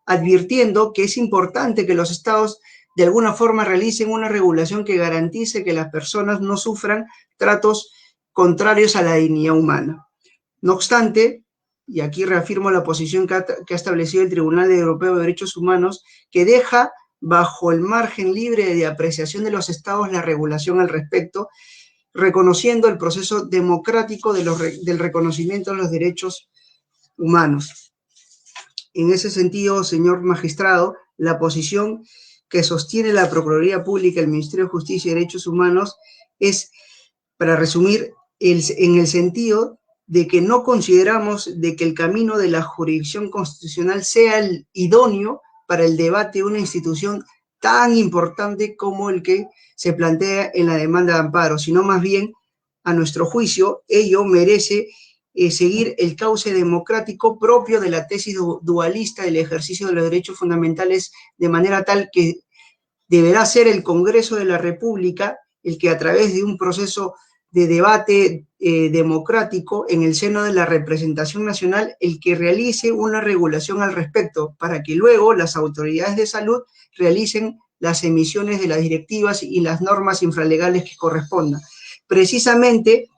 advirtiendo que es importante que los estados de alguna forma realicen una regulación que garantice que las personas no sufran tratos contrarios a la dignidad humana. No obstante, y aquí reafirmo la posición que ha establecido el Tribunal Europeo de Derechos Humanos, que deja bajo el margen libre de apreciación de los estados la regulación al respecto, reconociendo el proceso democrático del reconocimiento de los derechos humanos. En ese sentido, señor magistrado, la posición que sostiene la Procuraduría Pública, el Ministerio de Justicia y Derechos Humanos es, para resumir, en el sentido de que no consideramos de que el camino de la jurisdicción constitucional sea el idóneo para el debate de una institución tan importante como el que se plantea en la demanda de amparo, sino más bien, a nuestro juicio, ello merece seguir el cauce democrático propio de la tesis dualista del ejercicio de los derechos fundamentales, de manera tal que deberá ser el Congreso de la República el que, a través de un proceso de debate democrático en el seno de la representación nacional, el que realice una regulación al respecto, para que luego las autoridades de salud realicen las emisiones de las directivas y las normas infralegales que correspondan. Precisamente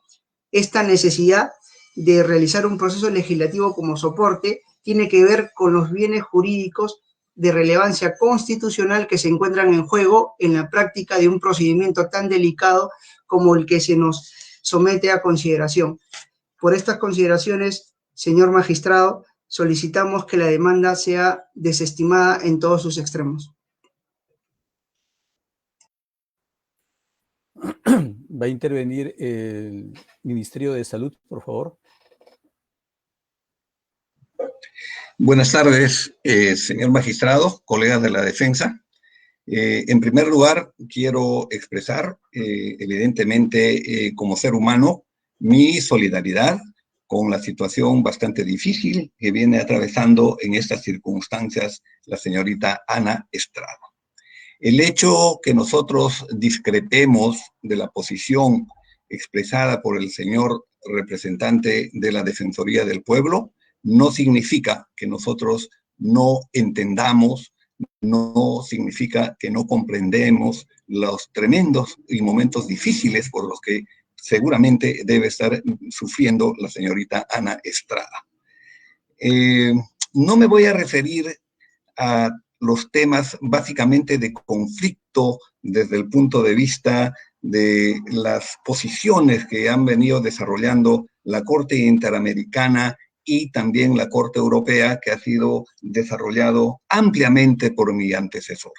esta necesidad de realizar un proceso legislativo como soporte tiene que ver con los bienes jurídicos de relevancia constitucional que se encuentran en juego en la práctica de un procedimiento tan delicado como el que se nos somete a consideración. Por estas consideraciones, señor magistrado, solicitamos que la demanda sea desestimada en todos sus extremos. Va a intervenir el Ministerio de Salud, por favor. Buenas tardes, señor magistrado, colegas de la defensa. En primer lugar, quiero expresar, evidentemente, como ser humano, mi solidaridad con la situación bastante difícil que viene atravesando en estas circunstancias la señorita Ana Estrada. El hecho que nosotros discrepemos de la posición expresada por el señor representante de la Defensoría del Pueblo no significa que nosotros no entendamos, no significa que no comprendemos los tremendos y momentos difíciles por los que seguramente debe estar sufriendo la señorita Ana Estrada. No me voy a referir a los temas básicamente de conflicto desde el punto de vista de las posiciones que han venido desarrollando la Corte Interamericana y también la Corte Europea, que ha sido desarrollado ampliamente por mi antecesor.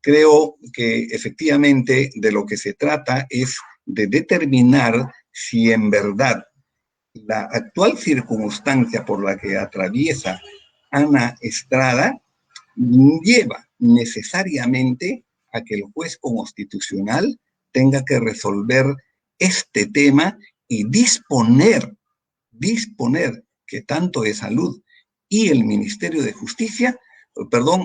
Creo que efectivamente de lo que se trata es de determinar si en verdad la actual circunstancia por la que atraviesa Ana Estrada lleva necesariamente a que el juez constitucional tenga que resolver este tema y disponer que tanto de Salud y el Ministerio de Justicia,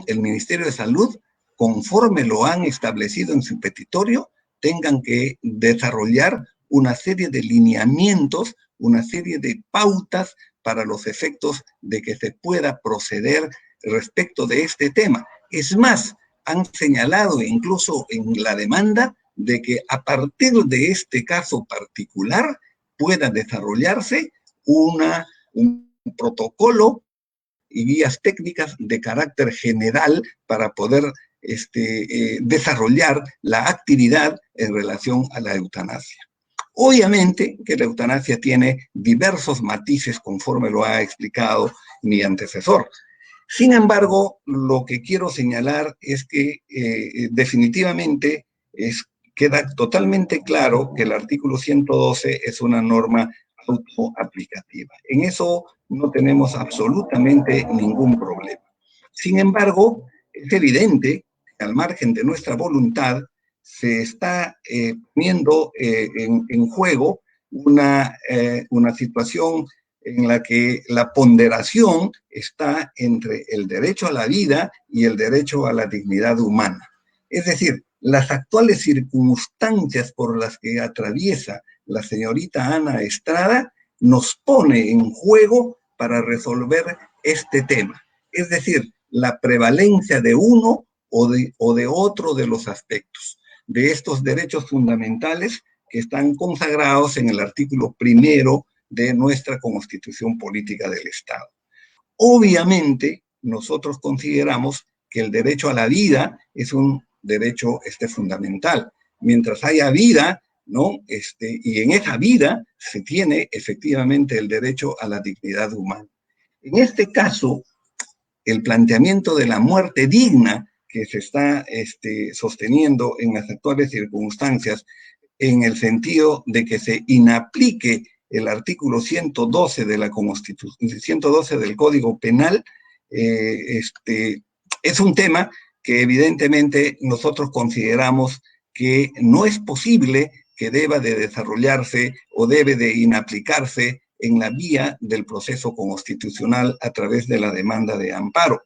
el Ministerio de Salud, conforme lo han establecido en su petitorio, tengan que desarrollar una serie de lineamientos, una serie de pautas para los efectos de que se pueda proceder respecto de este tema. Es más, han señalado incluso en la demanda de que a partir de este caso particular pueda desarrollarse un protocolo y guías técnicas de carácter general para poder desarrollar la actividad en relación a la eutanasia. Obviamente que la eutanasia tiene diversos matices conforme lo ha explicado mi antecesor. Sin embargo, lo que quiero señalar es que definitivamente queda totalmente claro que el artículo 112 es una norma autoaplicativa. En eso no tenemos absolutamente ningún problema. Sin embargo, es evidente que al margen de nuestra voluntad se está poniendo en juego una situación en la que la ponderación está entre el derecho a la vida y el derecho a la dignidad humana. Es decir, las actuales circunstancias por las que atraviesa la señorita Ana Estrada nos pone en juego para resolver este tema. Es decir, la prevalencia de uno o de otro de los aspectos de estos derechos fundamentales que están consagrados en el artículo 1 de nuestra Constitución Política del Estado. Obviamente, nosotros consideramos que el derecho a la vida es un derecho fundamental. Mientras haya vida, ¿no? Y en esa vida se tiene efectivamente el derecho a la dignidad humana. En este caso, el planteamiento de la muerte digna que se está sosteniendo en las actuales circunstancias, en el sentido de que se inaplique el artículo 112 de la Constitución, 112 del Código Penal, es un tema que evidentemente nosotros consideramos que no es posible que deba de desarrollarse o debe de inaplicarse en la vía del proceso constitucional a través de la demanda de amparo,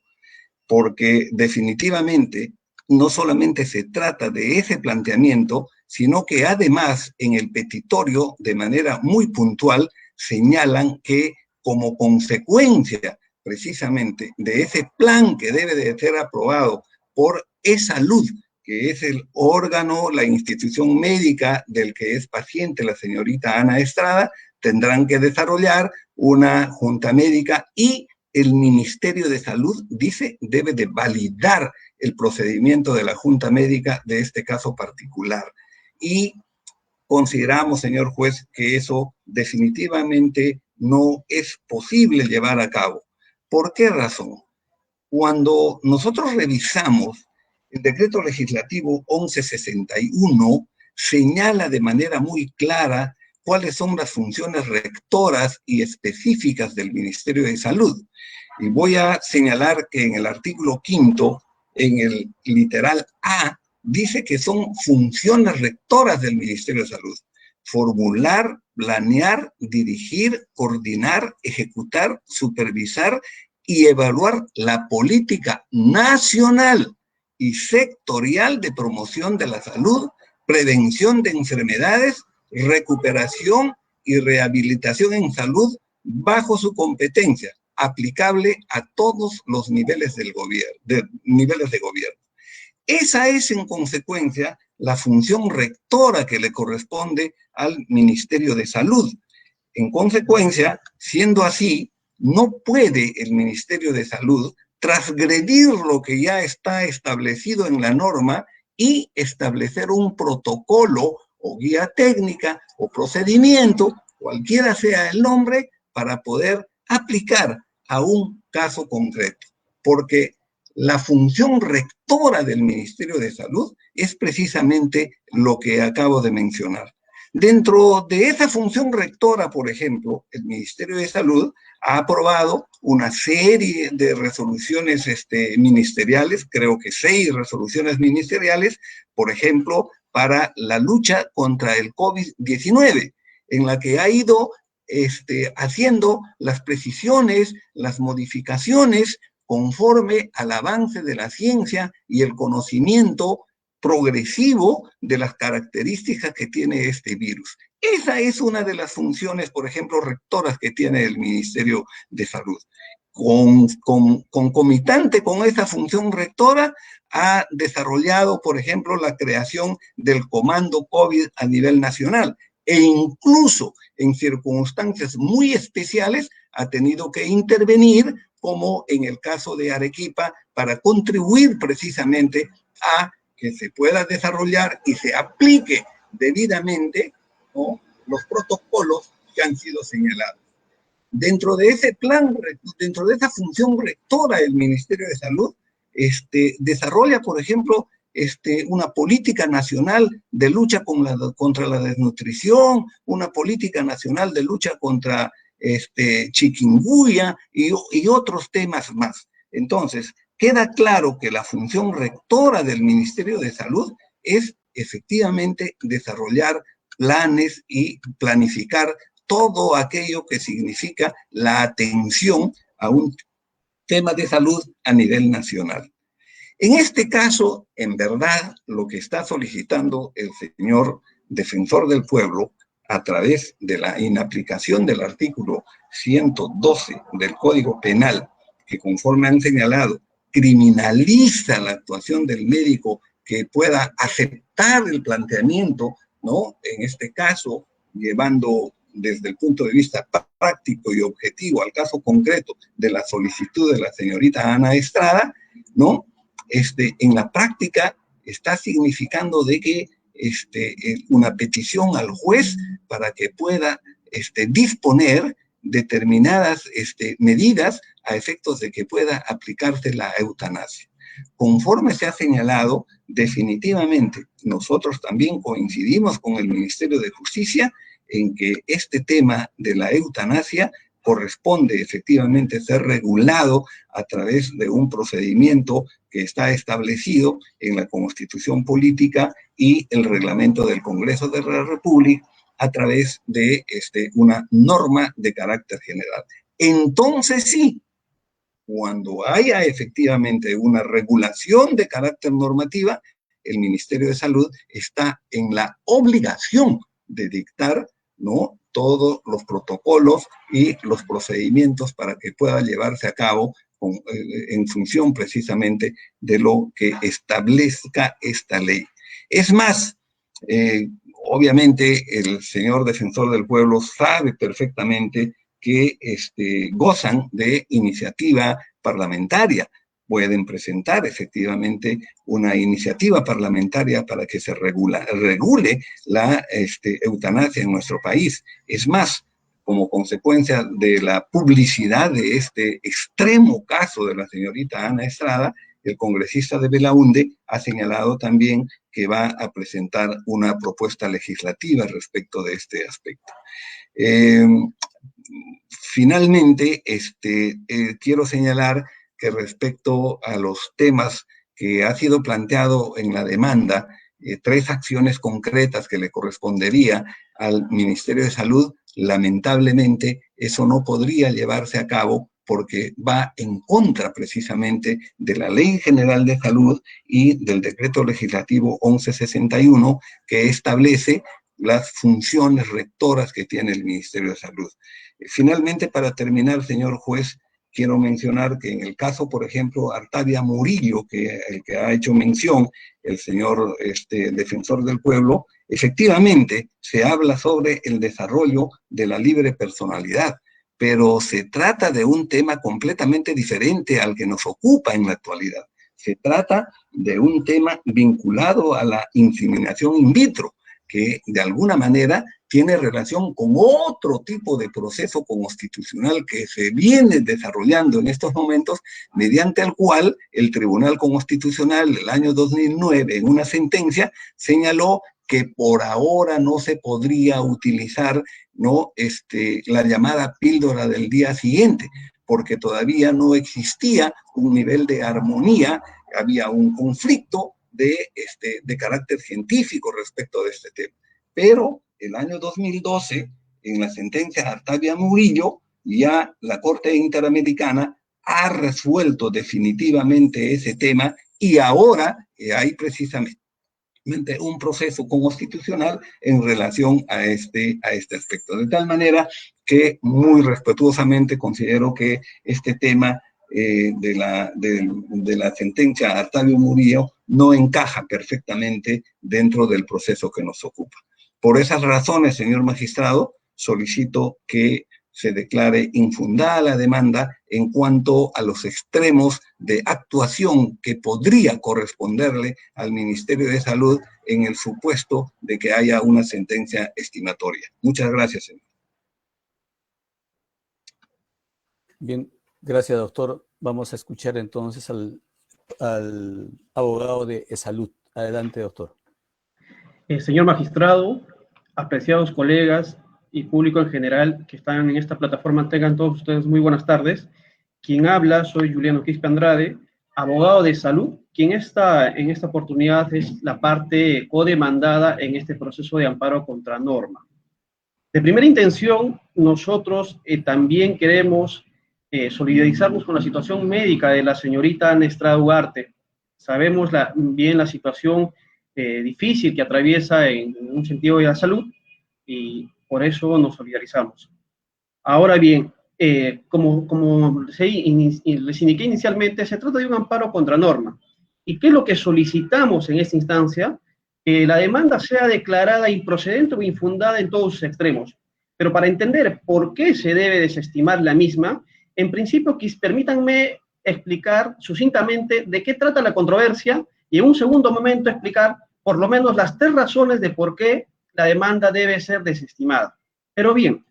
porque definitivamente no solamente se trata de ese planteamiento, sino que además en el petitorio, de manera muy puntual, señalan que como consecuencia precisamente de ese plan que debe de ser aprobado por eSalud, que es el órgano, la institución médica del que es paciente la señorita Ana Estrada, tendrán que desarrollar una junta médica y el Ministerio de Salud, dice, debe de validar el procedimiento de la junta médica de este caso particular. Y consideramos, señor juez, que eso definitivamente no es posible llevar a cabo. ¿Por qué razón? Cuando nosotros revisamos el decreto legislativo 1161, señala de manera muy clara cuáles son las funciones rectoras y específicas del Ministerio de Salud. Y voy a señalar que en el artículo 5, en el literal A, dice que son funciones rectoras del Ministerio de Salud: formular, planear, dirigir, coordinar, ejecutar, supervisar y evaluar la política nacional y sectorial de promoción de la salud, prevención de enfermedades, recuperación y rehabilitación en salud bajo su competencia, aplicable a todos los niveles del gobierno, niveles de gobierno. Esa es, en consecuencia, la función rectora que le corresponde al Ministerio de Salud. En consecuencia, siendo así, no puede el Ministerio de Salud transgredir lo que ya está establecido en la norma y establecer un protocolo o guía técnica o procedimiento, cualquiera sea el nombre, para poder aplicar a un caso concreto. Porque la función rectora del Ministerio de Salud es precisamente lo que acabo de mencionar. Dentro de esa función rectora, por ejemplo, el Ministerio de Salud ha aprobado una serie de resoluciones ministeriales, creo que 6 resoluciones ministeriales, por ejemplo, para la lucha contra el COVID-19, en la que ha ido haciendo las precisiones, las modificaciones conforme al avance de la ciencia y el conocimiento progresivo de las características que tiene este virus. Esa es una de las funciones, por ejemplo, rectoras que tiene el Ministerio de Salud. Concomitante con esa función rectora, ha desarrollado, por ejemplo, la creación del Comando COVID a nivel nacional, e incluso en circunstancias muy especiales ha tenido que intervenir, como en el caso de Arequipa, para contribuir precisamente a que se pueda desarrollar y se aplique debidamente, ¿no?, los protocolos que han sido señalados. Dentro de ese plan, dentro de esa función rectora del Ministerio de Salud, desarrolla, por ejemplo, una política nacional de lucha contra la desnutrición, una política nacional de lucha contra chikungunya y otros temas más. Entonces, queda claro que la función rectora del Ministerio de Salud es efectivamente desarrollar planes y planificar todo aquello que significa la atención a un tema de salud a nivel nacional. En este caso, en verdad, lo que está solicitando el señor defensor del pueblo, a través de la inaplicación del artículo 112 del Código Penal, que conforme han señalado, criminaliza la actuación del médico que pueda aceptar el planteamiento, ¿no?, en este caso, llevando desde el punto de vista práctico y objetivo al caso concreto de la solicitud de la señorita Ana Estrada, ¿no?, en la práctica está significando de que una petición al juez para que pueda disponer determinadas medidas a efectos de que pueda aplicarse la eutanasia. Conforme se ha señalado, definitivamente nosotros también coincidimos con el Ministerio de Justicia en que este tema de la eutanasia corresponde efectivamente ser regulado a través de un procedimiento que está establecido en la Constitución Política y el reglamento del Congreso de la República a través de una norma de carácter general. Entonces sí, cuando haya efectivamente una regulación de carácter normativa, el Ministerio de Salud está en la obligación de dictar, ¿no?, todos los protocolos y los procedimientos para que pueda llevarse a cabo en función precisamente de lo que establezca esta ley. Es más, obviamente el señor defensor del pueblo sabe perfectamente que gozan de iniciativa parlamentaria. Pueden presentar efectivamente una iniciativa parlamentaria para que se regule la eutanasia en nuestro país. Es más, como consecuencia de la publicidad de este extremo caso de la señorita Ana Estrada, el congresista de Belaunde ha señalado también que va a presentar una propuesta legislativa respecto de este aspecto. Finalmente, quiero señalar que respecto a los temas que ha sido planteado en la demanda, 3 acciones concretas que le correspondería al Ministerio de Salud, lamentablemente eso no podría llevarse a cabo porque va en contra precisamente de la Ley General de Salud y del Decreto Legislativo 1161 que establece las funciones rectoras que tiene el Ministerio de Salud. Finalmente, para terminar, señor juez, quiero mencionar que en el caso, por ejemplo, Artavia Murillo, el que ha hecho mención el señor defensor del pueblo, efectivamente se habla sobre el desarrollo de la libre personalidad, pero se trata de un tema completamente diferente al que nos ocupa en la actualidad. Se trata de un tema vinculado a la inseminación in vitro, que de alguna manera tiene relación con otro tipo de proceso constitucional que se viene desarrollando en estos momentos, mediante el cual el Tribunal Constitucional del año 2009, en una sentencia, señaló que por ahora no se podría utilizar, ¿no?, la llamada píldora del día siguiente, porque todavía no existía un nivel de armonía, había un conflicto de carácter científico respecto de este tema. Pero el año 2012, en la sentencia Artavia Murillo, ya la Corte Interamericana ha resuelto definitivamente ese tema y ahora hay precisamente un proceso constitucional en relación a este aspecto. De tal manera que muy respetuosamente considero que este tema de la sentencia Artavio Murillo no encaja perfectamente dentro del proceso que nos ocupa. Por esas razones, señor magistrado, solicito que se declare infundada la demanda en cuanto a los extremos de actuación que podría corresponderle al Ministerio de Salud en el supuesto de que haya una sentencia estimatoria. Muchas gracias, señor. Bien, gracias, doctor. Vamos a escuchar entonces al abogado de Salud. Adelante, doctor. Señor magistrado, apreciados colegas y público en general que están en esta plataforma, tengan todos ustedes muy buenas tardes. Quien habla, soy Juliano Quispe Andrade, abogado de Salud, quien está en esta oportunidad es la parte codemandada en este proceso de amparo contra norma. De primera intención, nosotros también queremos solidarizarnos con la situación médica de la señorita Ana Estrada Ugarte. Sabemos bien la situación difícil que atraviesa en un sentido de la salud y por eso nos solidarizamos. Ahora bien, como les indiqué inicialmente, se trata de un amparo contra norma. ¿Y qué es lo que solicitamos en esta instancia? Que la demanda sea declarada improcedente o infundada en todos sus extremos. Pero para entender por qué se debe desestimar la misma, en principio, permítanme explicar sucintamente de qué trata la controversia y en un segundo momento explicar por lo menos las 3 razones de por qué la demanda debe ser desestimada. Pero bien,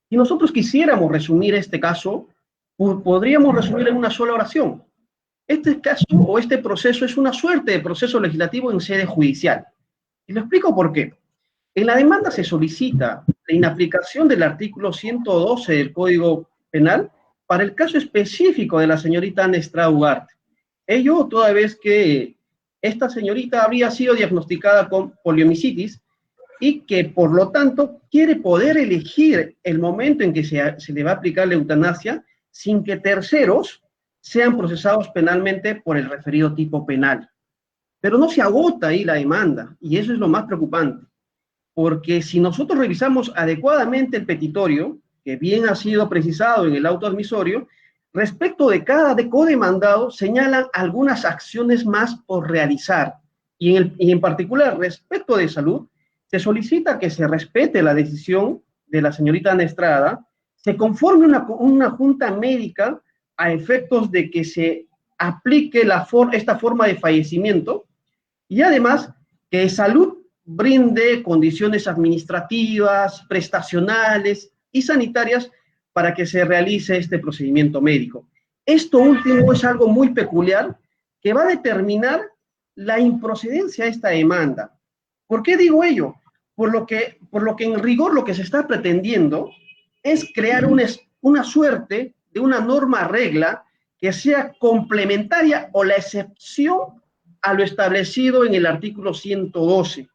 si nosotros quisiéramos resumir este caso, podríamos resumir en una sola oración. Este caso o este proceso es una suerte de proceso legislativo en sede judicial. Y lo explico por qué. En la demanda se solicita la inaplicación del artículo 112 del Código Penal para el caso específico de la señorita Ana Estrada Ugarte. Ello toda vez que esta señorita habría sido diagnosticada con poliomielitis y que por lo tanto quiere poder elegir el momento en que se le va a aplicar la eutanasia sin que terceros sean procesados penalmente por el referido tipo penal. Pero no se agota ahí la demanda, y eso es lo más preocupante, porque si nosotros revisamos adecuadamente el petitorio, que bien ha sido precisado en el auto admisorio, respecto de cada codemandado señalan algunas acciones más por realizar, y en particular respecto de salud, se solicita que se respete la decisión de la señorita Ana Estrada, se conforme una junta médica a efectos de que se aplique esta forma de fallecimiento, y además que salud brinde condiciones administrativas, prestacionales y sanitarias para que se realice este procedimiento médico. Esto último es algo muy peculiar que va a determinar la improcedencia de esta demanda. ¿Por qué digo ello? Por lo que en rigor lo que se está pretendiendo es crear una suerte de una norma regla que sea complementaria o la excepción a lo establecido en el artículo 112.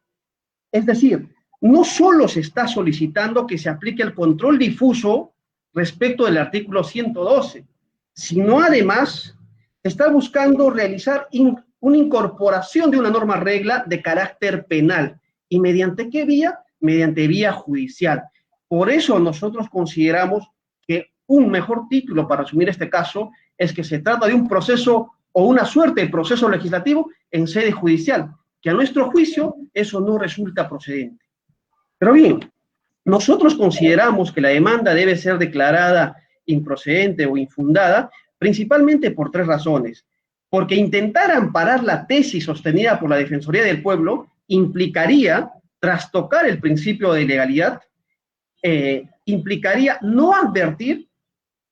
Es decir, no solo se está solicitando que se aplique el control difuso respecto del artículo 112, sino además se está buscando realizar una incorporación de una norma regla de carácter penal. ¿Y mediante qué vía? Mediante vía judicial. Por eso nosotros consideramos que un mejor título para asumir este caso es que se trata de un proceso o una suerte de proceso legislativo en sede judicial, que a nuestro juicio eso no resulta procedente. Pero bien, nosotros consideramos que la demanda debe ser declarada improcedente o infundada principalmente por 3 razones. Porque intentar amparar la tesis sostenida por la Defensoría del Pueblo implicaría trastocar el principio de legalidad, implicaría no advertir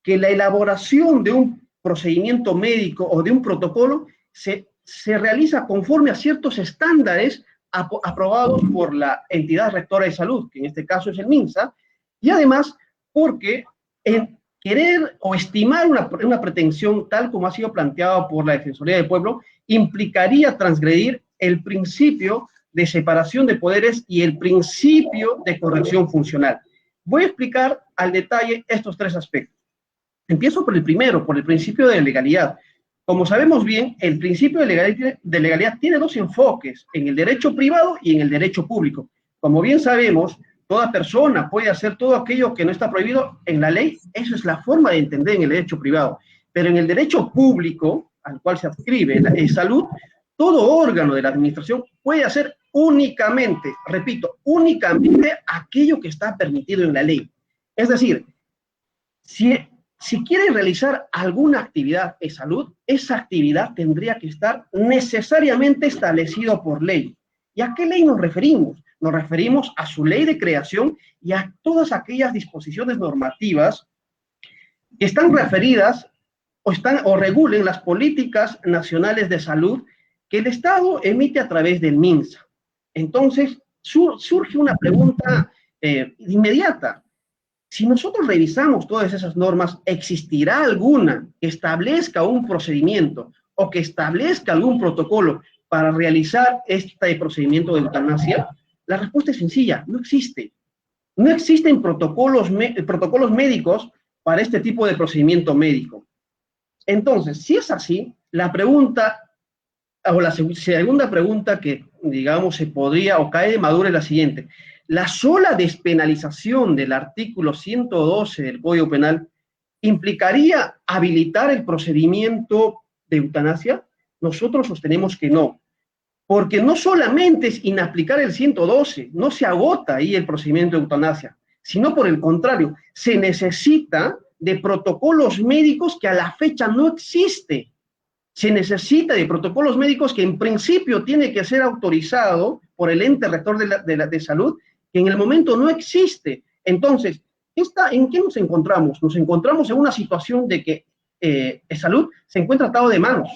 que la elaboración de un procedimiento médico o de un protocolo se realiza conforme a ciertos estándares aprobados por la entidad rectora de salud, que en este caso es el MINSA, y además porque en querer o estimar una pretensión tal como ha sido planteada por la Defensoría del Pueblo implicaría transgredir el principio de separación de poderes y el principio de corrección funcional. Voy a explicar al detalle estos 3 aspectos. Empiezo por el primero, por el principio de legalidad. Como sabemos bien, el principio de legalidad tiene 2 enfoques, en el derecho privado y en el derecho público. Como bien sabemos, toda persona puede hacer todo aquello que no está prohibido en la ley. Eso es la forma de entender en el derecho privado. Pero en el derecho público, al cual se adscribe la salud, todo órgano de la administración puede hacer únicamente, repito, únicamente aquello que está permitido en la ley. Es decir, si quiere realizar alguna actividad de salud, esa actividad tendría que estar necesariamente establecida por ley. ¿Y a qué ley nos referimos? Nos referimos a su ley de creación y a todas aquellas disposiciones normativas que están referidas o regulen las políticas nacionales de salud que el Estado emite a través del MINSA. Entonces, surge una pregunta inmediata. Si nosotros revisamos todas esas normas, ¿existirá alguna que establezca un procedimiento o que establezca algún protocolo para realizar este procedimiento de eutanasia? La respuesta es sencilla, no existe. No existen protocolos médicos para este tipo de procedimiento médico. Entonces, si es así, la segunda pregunta que, digamos, se podría o cae de madura es la siguiente. ¿La sola despenalización del artículo 112 del Código Penal implicaría habilitar el procedimiento de eutanasia? Nosotros sostenemos que no, porque no solamente es inaplicar el 112, no se agota ahí el procedimiento de eutanasia, sino por el contrario, se necesita de protocolos médicos que a la fecha no existe. Se necesita de protocolos médicos que en principio tiene que ser autorizado por el ente rector de salud, que en el momento no existe. Entonces, ¿en qué nos encontramos? Nos encontramos en una situación de que salud se encuentra atado de manos.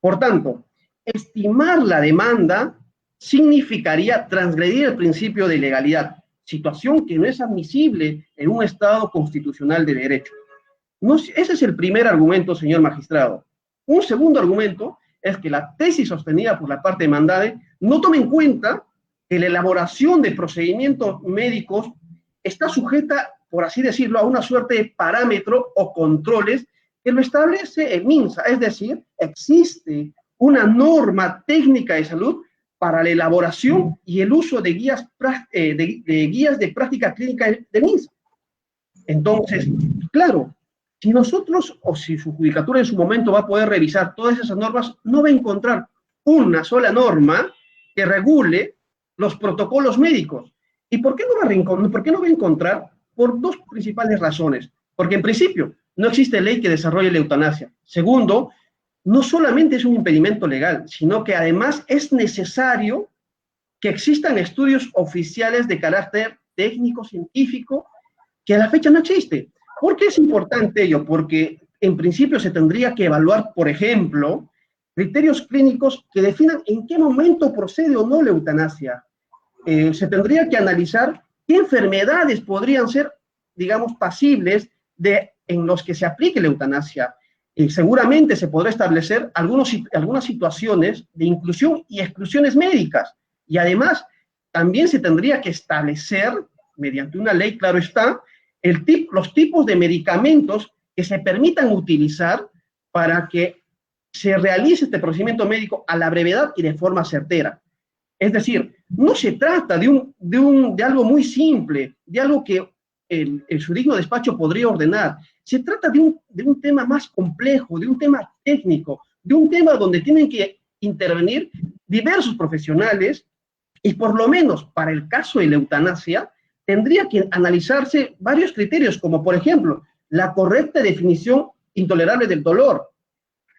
Por tanto, estimar la demanda significaría transgredir el principio de legalidad, situación que no es admisible en un Estado constitucional de derecho. Ese es el primer argumento, señor magistrado. Un segundo argumento es que la tesis sostenida por la parte demandada no toma en cuenta que la elaboración de procedimientos médicos está sujeta, por así decirlo, a una suerte de parámetro o controles que lo establece el MINSA. Es decir, existe una norma técnica de salud para la elaboración y el uso de guías de práctica clínica de MINSA. Entonces, claro, si nosotros, o si su judicatura en su momento va a poder revisar todas esas normas, no va a encontrar una sola norma que regule los protocolos médicos. ¿Y por qué no va a encontrar? Por dos principales razones. Porque en principio, no existe ley que desarrolle la eutanasia. Segundo, no solamente es un impedimento legal, sino que además es necesario que existan estudios oficiales de carácter técnico, científico, que a la fecha no existe. ¿Por qué es importante ello? Porque en principio se tendría que evaluar, por ejemplo, criterios clínicos que definan en qué momento procede o no la eutanasia. Se tendría que analizar qué enfermedades podrían ser, digamos, pasibles en los que se aplique la eutanasia. Seguramente se podrá establecer algunas situaciones de inclusión y exclusiones médicas. Y además, también se tendría que establecer, mediante una ley, claro está, los tipos de medicamentos que se permitan utilizar para que se realice este procedimiento médico a la brevedad y de forma certera. Es decir, no se trata de algo muy simple, de algo que su digno despacho podría ordenar. Se trata de un tema más complejo, de un tema técnico, de un tema donde tienen que intervenir diversos profesionales y por lo menos para el caso de la eutanasia tendría que analizarse varios criterios, como por ejemplo, la correcta definición intolerable del dolor,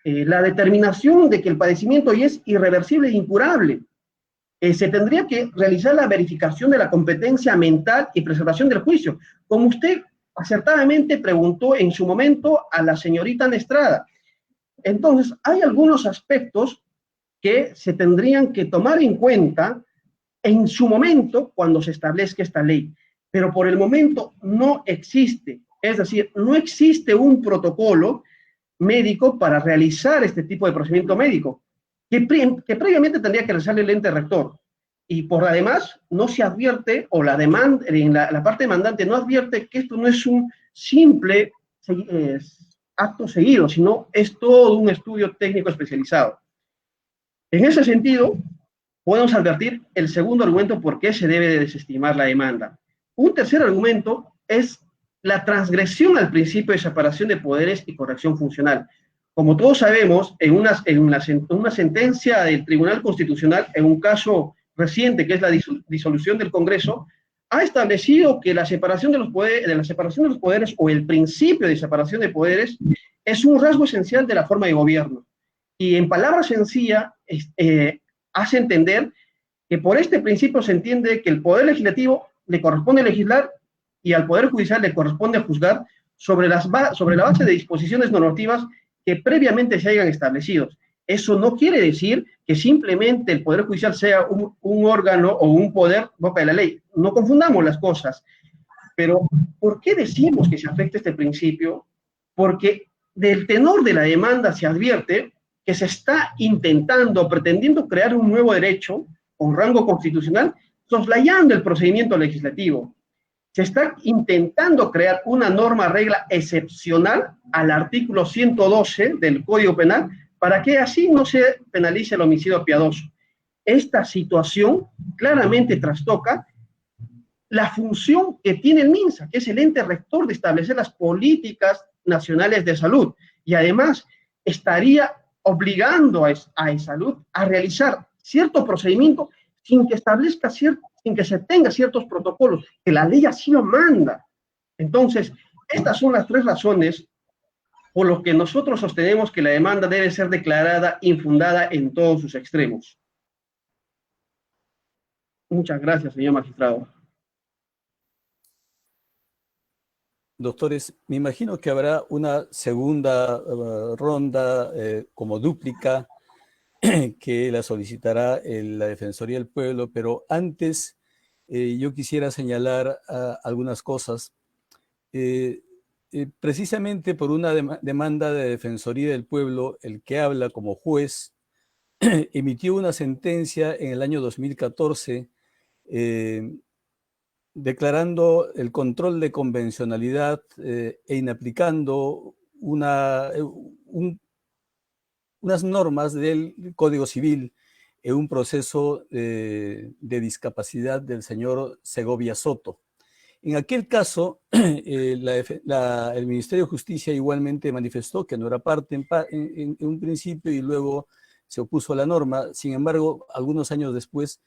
la determinación de que el padecimiento ya es irreversible e incurable. Se tendría que realizar la verificación de la competencia mental y preservación del juicio, como usted acertadamente preguntó en su momento a la señorita Estrada. Entonces, hay algunos aspectos que se tendrían que tomar en cuenta en su momento cuando se establezca esta ley, pero por el momento no existe. Es decir, no existe un protocolo médico para realizar este tipo de procedimiento médico, que previamente tendría que realizar el ente rector. Y por además, no se advierte, o la parte demandante no advierte que esto no es un simple acto seguido, sino es todo un estudio técnico especializado. En ese sentido, podemos advertir el segundo argumento por qué se debe de desestimar la demanda. Un tercer argumento es la transgresión al principio de separación de poderes y corrección funcional. Como todos sabemos, en una sentencia del Tribunal Constitucional, en un caso reciente, que es la disolución del Congreso, ha establecido que la separación de los poderes o el principio de separación de poderes es un rasgo esencial de la forma de gobierno. Y en palabras sencillas, hace entender que por este principio se entiende que el Poder Legislativo le corresponde legislar y al Poder Judicial le corresponde juzgar sobre la base de disposiciones normativas que previamente se hayan establecido. Eso no quiere decir que simplemente el Poder Judicial sea un órgano o un poder boca de la ley. No confundamos las cosas. Pero, ¿por qué decimos que se afecta este principio? Porque del tenor de la demanda se advierte que se está pretendiendo crear un nuevo derecho con rango constitucional, soslayando el procedimiento legislativo. Se está intentando crear una regla excepcional al artículo 112 del Código Penal para que así no se penalice el homicidio piadoso. Esta situación claramente trastoca la función que tiene el MINSA, que es el ente rector de establecer las políticas nacionales de salud, y además estaría obligando a salud a realizar cierto procedimiento sin que se tenga ciertos protocolos, que la ley así lo manda. Entonces, estas son las tres razones por lo que nosotros sostenemos que la demanda debe ser declarada infundada en todos sus extremos. Muchas gracias, señor magistrado. Doctores, me imagino que habrá una segunda ronda como dúplica que la solicitará la Defensoría del Pueblo, pero antes yo quisiera señalar algunas cosas. Precisamente por una demanda de Defensoría del Pueblo, el que habla como juez emitió una sentencia en el año 2014 declarando el control de convencionalidad e inaplicando unas normas del Código Civil en un proceso de discapacidad del señor Segovia Soto. En aquel caso, el Ministerio de Justicia igualmente manifestó que no era parte en un principio y luego se opuso a la norma. Sin embargo, algunos años después,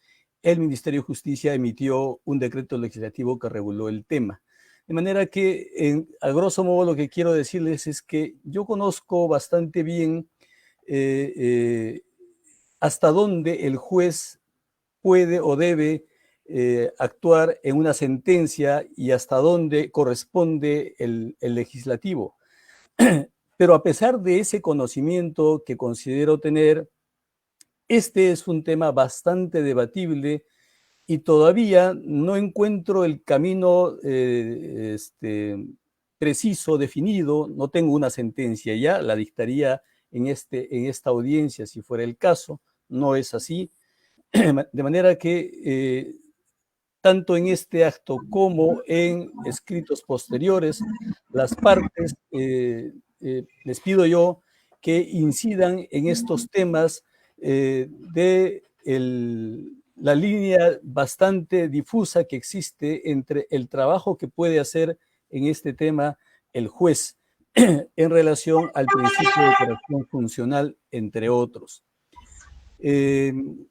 el Ministerio de Justicia emitió un decreto legislativo que reguló el tema. De manera que, a grosso modo, lo que quiero decirles es que yo conozco bastante bien hasta dónde el juez puede o debe actuar en una sentencia y hasta dónde corresponde el legislativo. Pero a pesar de ese conocimiento que considero tener, este es un tema bastante debatible y todavía no encuentro el camino preciso, definido. No tengo una sentencia ya, la dictaría en esta audiencia si fuera el caso. No es así. De manera que tanto en este acto como en escritos posteriores, las partes, les pido yo que incidan en estos temas de la línea bastante difusa que existe entre el trabajo que puede hacer en este tema el juez en relación al principio de corrección funcional, entre otros. El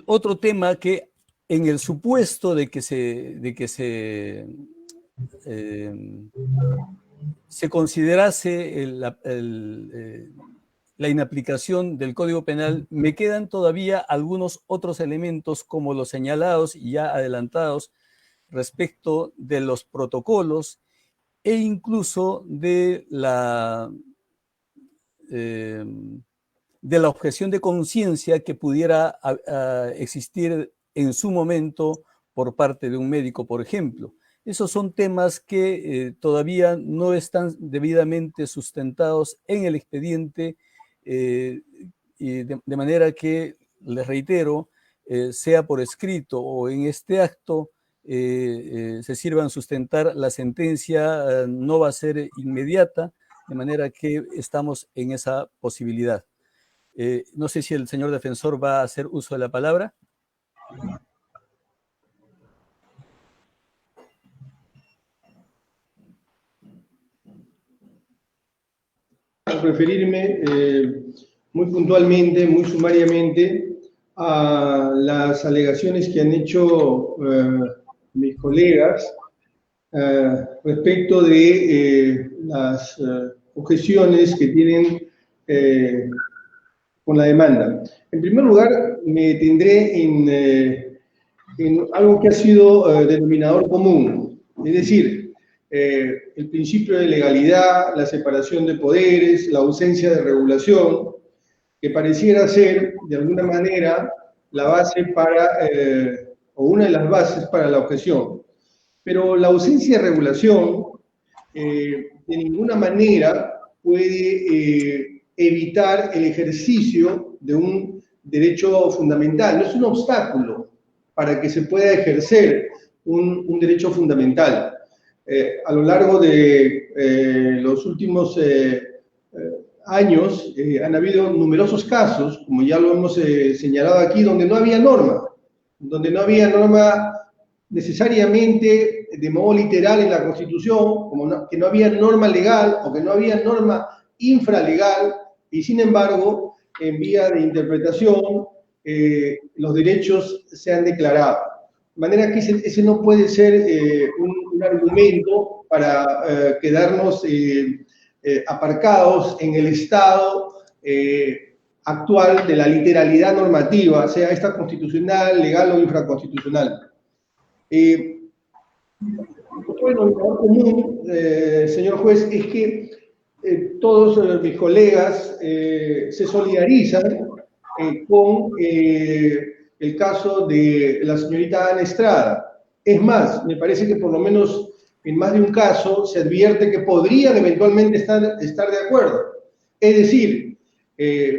otro tema que en el supuesto de que se considerase la inaplicación del Código Penal, me quedan todavía algunos otros elementos como los señalados y ya adelantados respecto de los protocolos e incluso de la objeción de conciencia que pudiera existir en su momento por parte de un médico, por ejemplo. Esos son temas que todavía no están debidamente sustentados en el expediente, y de manera que, les reitero, sea por escrito o en este acto, se sirvan sustentar la sentencia, no va a ser inmediata, de manera que estamos en esa posibilidad. No sé si el señor defensor va a hacer uso de la palabra. Referirme muy puntualmente, muy sumariamente a las alegaciones que han hecho mis colegas respecto de las objeciones que tienen con la demanda. En primer lugar, me detendré en algo que ha sido denominador común, es decir, el principio de legalidad, la separación de poderes, la ausencia de regulación, que pareciera ser, de alguna manera, la base para, o una de las bases para la objeción. Pero la ausencia de regulación, de ninguna manera puede evitar el ejercicio de un derecho fundamental. No es un obstáculo para que se pueda ejercer un derecho fundamental. A lo largo de los últimos años han habido numerosos casos, como ya lo hemos señalado aquí, donde no había norma necesariamente de modo literal en la Constitución, como que no había norma legal o que no había norma infralegal, y sin embargo, en vía de interpretación, los derechos se han declarado. De manera que ese no puede ser un argumento para quedarnos aparcados en el estado actual de la literalidad normativa, sea esta constitucional, legal o infraconstitucional. Bueno, el trabajo común, señor juez, es que todos mis colegas se solidarizan con el caso de la señorita Ana Estrada. Es más, me parece que por lo menos en más de un caso se advierte que podrían eventualmente estar de acuerdo. Es decir,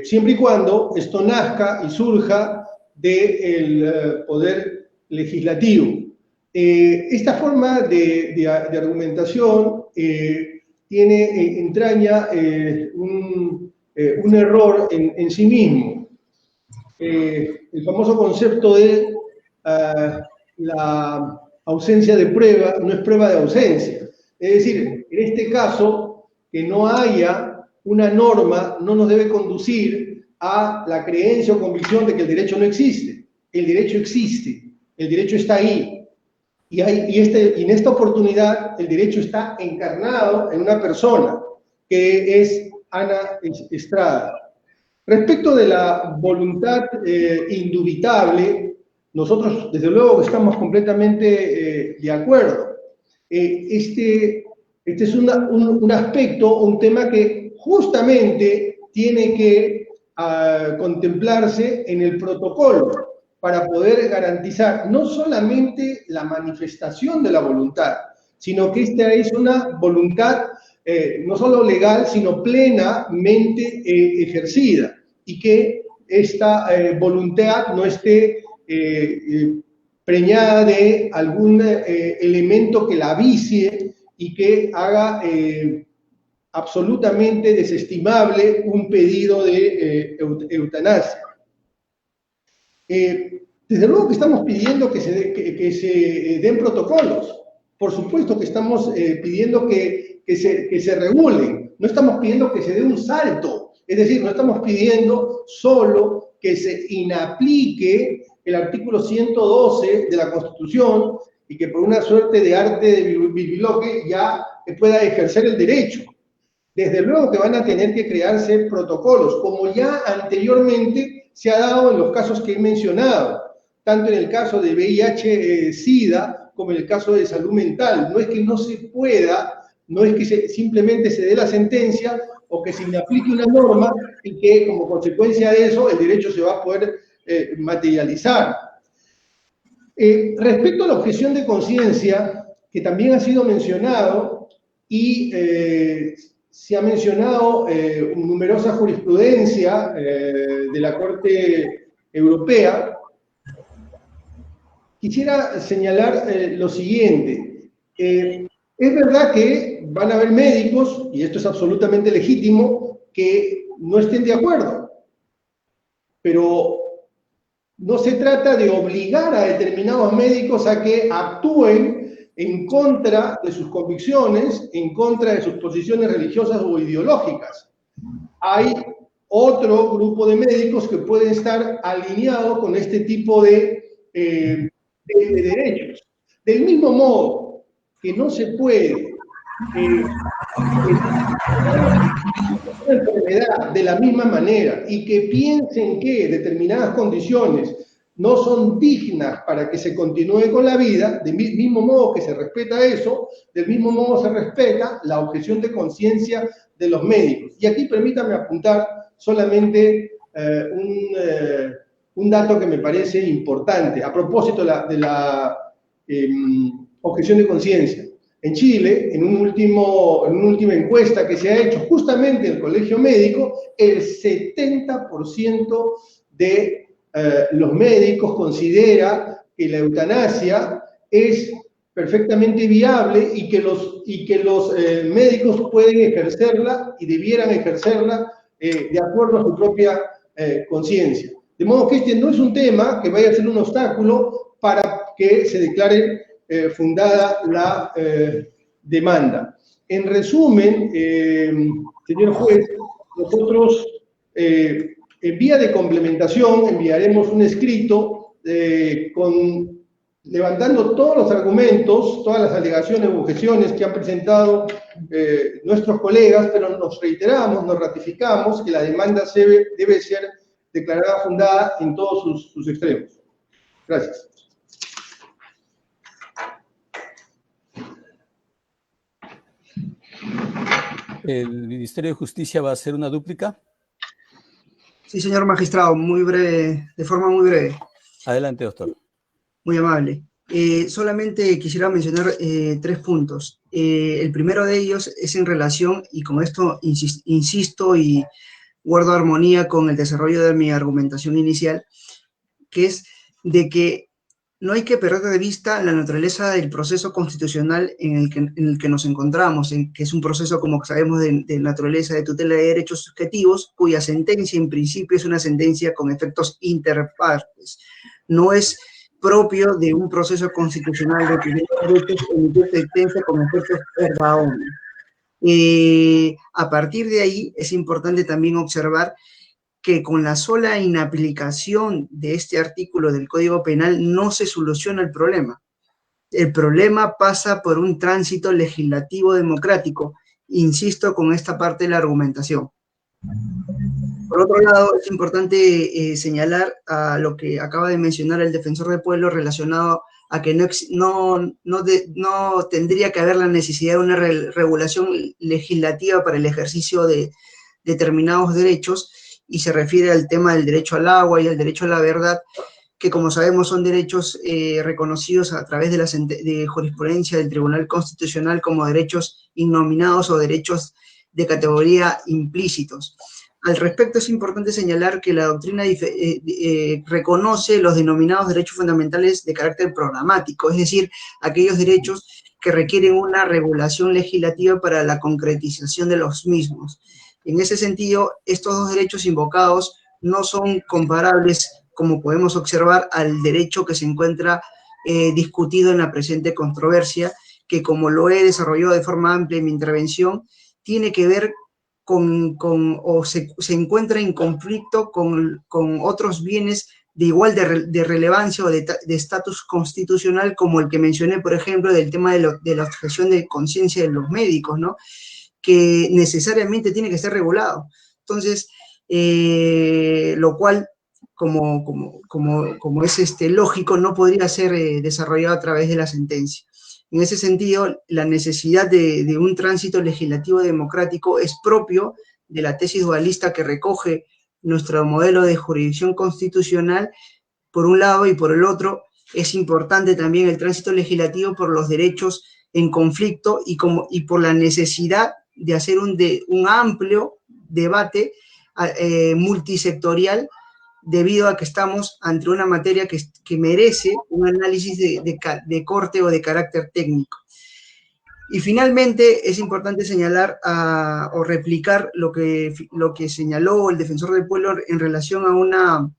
siempre y cuando esto nazca y surja del poder legislativo. Esta forma de argumentación entraña un error en sí mismo. El famoso concepto de la ausencia de prueba no es prueba de ausencia. Es decir, en este caso, que no haya una norma no nos debe conducir a la creencia o convicción de que el derecho no existe. El derecho existe, el derecho está ahí. Y en esta oportunidad el derecho está encarnado en una persona, que es Ana Estrada. Respecto de la voluntad indubitable, nosotros desde luego estamos completamente de acuerdo. Este es un aspecto, un tema que justamente tiene que contemplarse en el protocolo para poder garantizar no solamente la manifestación de la voluntad, sino que esta es una voluntad no solo legal, sino plenamente ejercida, y que esta voluntad no esté preñada de algún elemento que la vicie y que haga absolutamente desestimable un pedido de eutanasia. Desde luego que estamos pidiendo que se den protocolos. Por supuesto que estamos pidiendo que se regulen. No estamos pidiendo que se dé un salto. Es decir, no estamos pidiendo solo que se inaplique el artículo 112 de la Constitución y que por una suerte de arte de bibliloque ya pueda ejercer el derecho. Desde luego que van a tener que crearse protocolos, como ya anteriormente se ha dado en los casos que he mencionado, tanto en el caso de VIH-Sida como en el caso de salud mental. No es que no se pueda, no es que simplemente se dé la sentencia o que se le aplique una norma y que como consecuencia de eso el derecho se va a poder materializar. Respecto a la objeción de conciencia, que también ha sido mencionado y se ha mencionado numerosa jurisprudencia de la Corte Europea, quisiera señalar lo siguiente. Es verdad que van a haber médicos, y esto es absolutamente legítimo, que no estén de acuerdo, pero no se trata de obligar a determinados médicos a que actúen en contra de sus convicciones, en contra de sus posiciones religiosas o ideológicas. Hay otro grupo de médicos que pueden estar alineados con este tipo de derechos. Del mismo modo que no se puede una enfermedad de la misma manera y que piensen que determinadas condiciones no son dignas para que se continúe con la vida, del mismo modo que se respeta eso, del mismo modo se respeta la objeción de conciencia de los médicos. Y aquí permítame apuntar solamente un dato que me parece importante a propósito de la objeción de conciencia. En Chile, en una última encuesta que se ha hecho justamente en el Colegio Médico, el 70% de los médicos considera que la eutanasia es perfectamente viable y que los médicos pueden ejercerla y debieran ejercerla de acuerdo a su propia conciencia. De modo que este no es un tema que vaya a ser un obstáculo para que se declare fundada la demanda. En resumen, señor juez, nosotros en vía de complementación enviaremos un escrito levantando todos los argumentos, todas las alegaciones u objeciones que han presentado nuestros colegas, pero nos reiteramos, nos ratificamos que la demanda debe ser declarada fundada en todos sus extremos. Gracias. ¿El Ministerio de Justicia va a hacer una dúplica? Sí, señor magistrado, muy breve, de forma muy breve. Adelante, doctor. Muy amable. Solamente quisiera mencionar 3 puntos. El primero de ellos es en relación, y con esto insisto y guardo armonía con el desarrollo de mi argumentación inicial, que es de que no hay que perder de vista la naturaleza del proceso constitucional en el que nos encontramos, que es un proceso, como sabemos, de naturaleza de tutela de derechos subjetivos, cuya sentencia en principio es una sentencia con efectos interpartes. No es propio de un proceso constitucional de tutela de derechos emitir sentencia con efectos erga omnes. A partir de ahí es importante también observar que con la sola inaplicación de este artículo del Código Penal no se soluciona el problema. El problema pasa por un tránsito legislativo democrático, insisto con esta parte de la argumentación. Por otro lado, es importante señalar a lo que acaba de mencionar el defensor del pueblo relacionado a que no tendría que haber la necesidad de una regulación legislativa para el ejercicio de determinados derechos, y se refiere al tema del derecho al agua y al derecho a la verdad, que como sabemos son derechos reconocidos a través de jurisprudencia del Tribunal Constitucional como derechos innominados o derechos de categoría implícitos. Al respecto es importante señalar que la doctrina reconoce los denominados derechos fundamentales de carácter programático, es decir, aquellos derechos que requieren una regulación legislativa para la concretización de los mismos. En ese sentido, estos dos derechos invocados no son comparables, como podemos observar, al derecho que se encuentra discutido en la presente controversia, que como lo he desarrollado de forma amplia en mi intervención, tiene que ver se encuentra en conflicto con otros bienes de igual de relevancia o de estatus constitucional, como el que mencioné, por ejemplo, del tema de la objeción de conciencia de los médicos, ¿no?, que necesariamente tiene que ser regulado. Entonces, lo cual, como es lógico, no podría ser desarrollado a través de la sentencia. En ese sentido, la necesidad de un tránsito legislativo democrático es propio de la tesis dualista que recoge nuestro modelo de jurisdicción constitucional, por un lado, y por el otro, es importante también el tránsito legislativo por los derechos en conflicto y por la necesidad de hacer un amplio debate multisectorial, debido a que estamos ante una materia que merece un análisis de corte o de carácter técnico. Y finalmente es importante señalar o replicar lo que señaló el defensor del pueblo en relación a una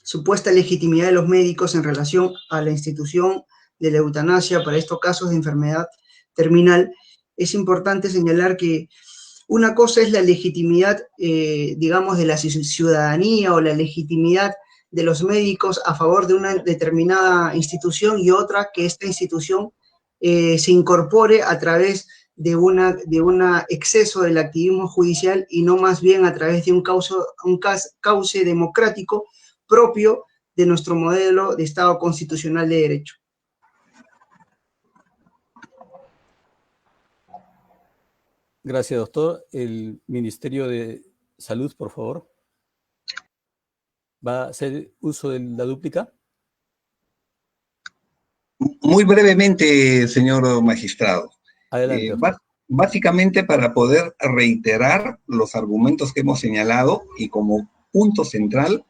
supuesta legitimidad de los médicos en relación a la institución de la eutanasia para estos casos de enfermedad terminal. Es importante señalar que Una cosa es la legitimidad, digamos, de la ciudadanía o la legitimidad de los médicos a favor de una determinada institución, y otra que esta institución se incorpore a través de un exceso del activismo judicial y no más bien a través de un cauce democrático propio de nuestro modelo de Estado constitucional de derecho. Gracias, doctor. El Ministerio de Salud, por favor. ¿Va a hacer uso de la dúplica? Muy brevemente, señor magistrado. Adelante. Básicamente para poder reiterar los argumentos que hemos señalado, y como punto central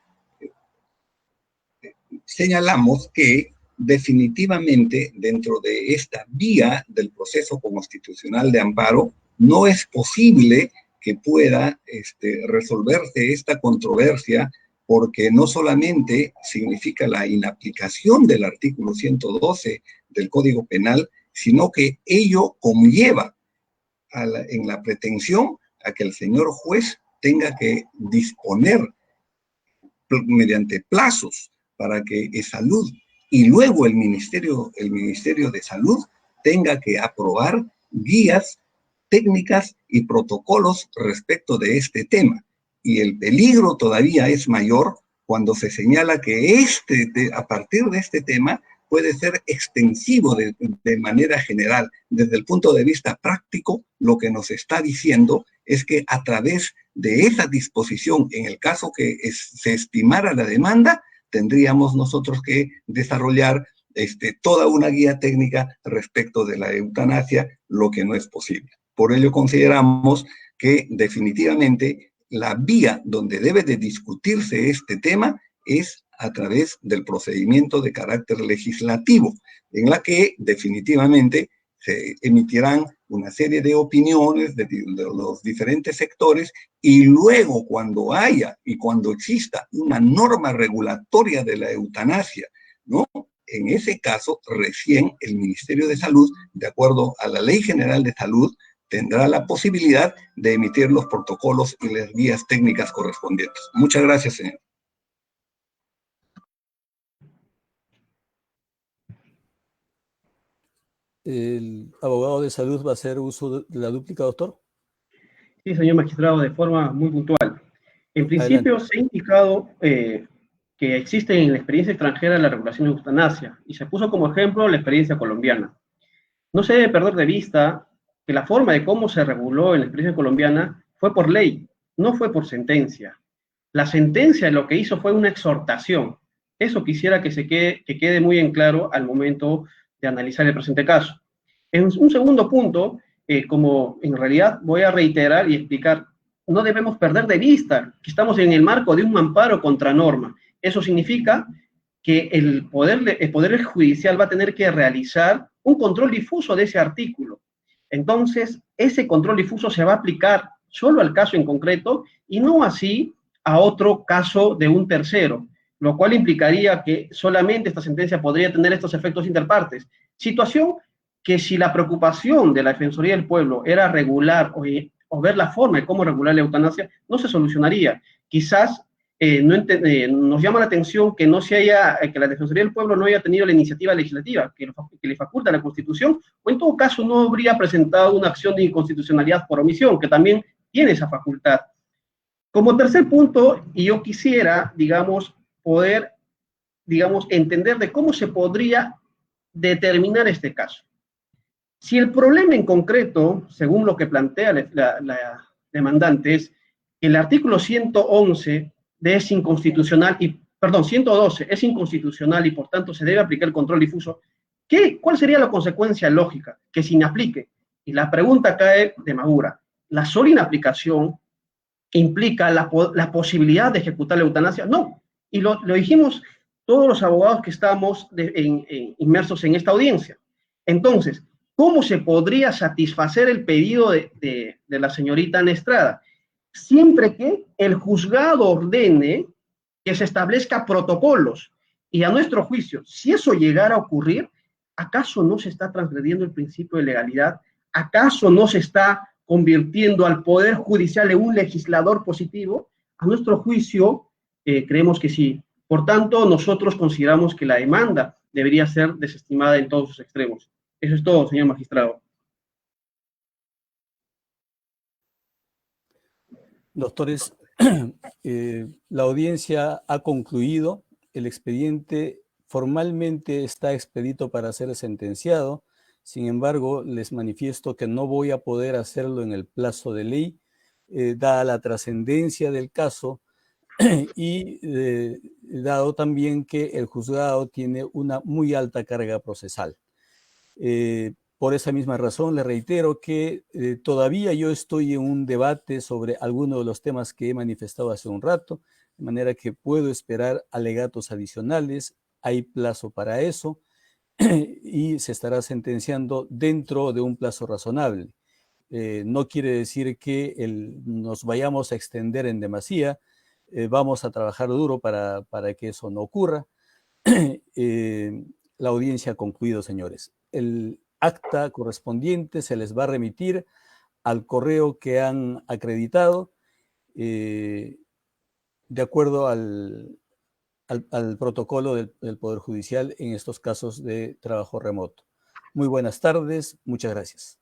señalamos que definitivamente dentro de esta vía del proceso constitucional de amparo no es posible que pueda resolverse esta controversia, porque no solamente significa la inaplicación del artículo 112 del Código Penal, sino que ello conlleva en la pretensión a que el señor juez tenga que disponer mediante plazos para que Salud y luego el Ministerio de Salud tenga que aprobar guías técnicas y protocolos respecto de este tema. Y el peligro todavía es mayor cuando se señala que a partir de este tema puede ser extensivo de manera general. Desde el punto de vista práctico, lo que nos está diciendo es que a través de esa disposición, en el caso que se estimara la demanda, tendríamos nosotros que desarrollar toda una guía técnica respecto de la eutanasia, lo que no es posible. Por ello consideramos que definitivamente la vía donde debe de discutirse este tema es a través del procedimiento de carácter legislativo, en la que definitivamente se emitirán una serie de opiniones de los diferentes sectores, y luego cuando haya y cuando exista una norma regulatoria de la eutanasia, ¿no?, en ese caso recién el Ministerio de Salud, de acuerdo a la Ley General de Salud, tendrá la posibilidad de emitir los protocolos y las guías técnicas correspondientes. Muchas gracias, señor. ¿El abogado de salud va a hacer uso de la dúplica, doctor? Sí, señor magistrado, de forma muy puntual. En principio se ha indicado que existe en la experiencia extranjera la regulación de eutanasia, y se puso como ejemplo la experiencia colombiana. No se debe perder de vista que la forma de cómo se reguló en la experiencia colombiana fue por ley, no fue por sentencia. La sentencia lo que hizo fue una exhortación. Eso quisiera que quede muy en claro al momento de analizar el presente caso. En un segundo punto, como en realidad voy a reiterar y explicar, no debemos perder de vista que estamos en el marco de un amparo contra norma. Eso significa que el Poder Judicial va a tener que realizar un control difuso de ese artículo. Entonces, ese control difuso se va a aplicar solo al caso en concreto y no así a otro caso de un tercero, lo cual implicaría que solamente esta sentencia podría tener estos efectos interpartes. Situación que, si la preocupación de la Defensoría del Pueblo era regular o ver la forma de cómo regular la eutanasia, no se solucionaría. Quizás nos llama la atención que que la Defensoría del Pueblo no haya tenido la iniciativa legislativa que le faculta la Constitución, o en todo caso no habría presentado una acción de inconstitucionalidad por omisión, que también tiene esa facultad. Como tercer punto, y yo quisiera, poder, entender de cómo se podría determinar este caso. Si el problema en concreto, según lo que plantea la demandante, es que el artículo 111 es inconstitucional, 112 es inconstitucional y por tanto se debe aplicar el control difuso, ¿cuál sería la consecuencia lógica? Que se inaplique. Y la pregunta cae de madura. ¿La sola inaplicación implica la posibilidad de ejecutar la eutanasia? No. Y lo dijimos todos los abogados que estamos inmersos en esta audiencia. Entonces, ¿cómo se podría satisfacer el pedido de la señorita Ana Estrada? Siempre que el juzgado ordene que se establezca protocolos. Y a nuestro juicio, si eso llegara a ocurrir, ¿acaso no se está transgrediendo el principio de legalidad? ¿Acaso no se está convirtiendo al Poder Judicial en un legislador positivo? A nuestro juicio, creemos que sí. Por tanto, nosotros consideramos que la demanda debería ser desestimada en todos sus extremos. Eso es todo, señor magistrado. Doctores, la audiencia ha concluido, el expediente formalmente está expedito para ser sentenciado. Sin embargo, les manifiesto que no voy a poder hacerlo en el plazo de ley, dada la trascendencia del caso y dado también que el juzgado tiene una muy alta carga procesal. Por esa misma razón, le reitero que todavía yo estoy en un debate sobre algunos de los temas que he manifestado hace un rato, de manera que puedo esperar alegatos adicionales, hay plazo para eso, y se estará sentenciando dentro de un plazo razonable. No quiere decir que nos vayamos a extender en demasía, vamos a trabajar duro para que eso no ocurra. La audiencia ha concluido, señores. El acta correspondiente se les va a remitir al correo que han acreditado de acuerdo al protocolo del Poder Judicial en estos casos de trabajo remoto. Muy buenas tardes, muchas gracias.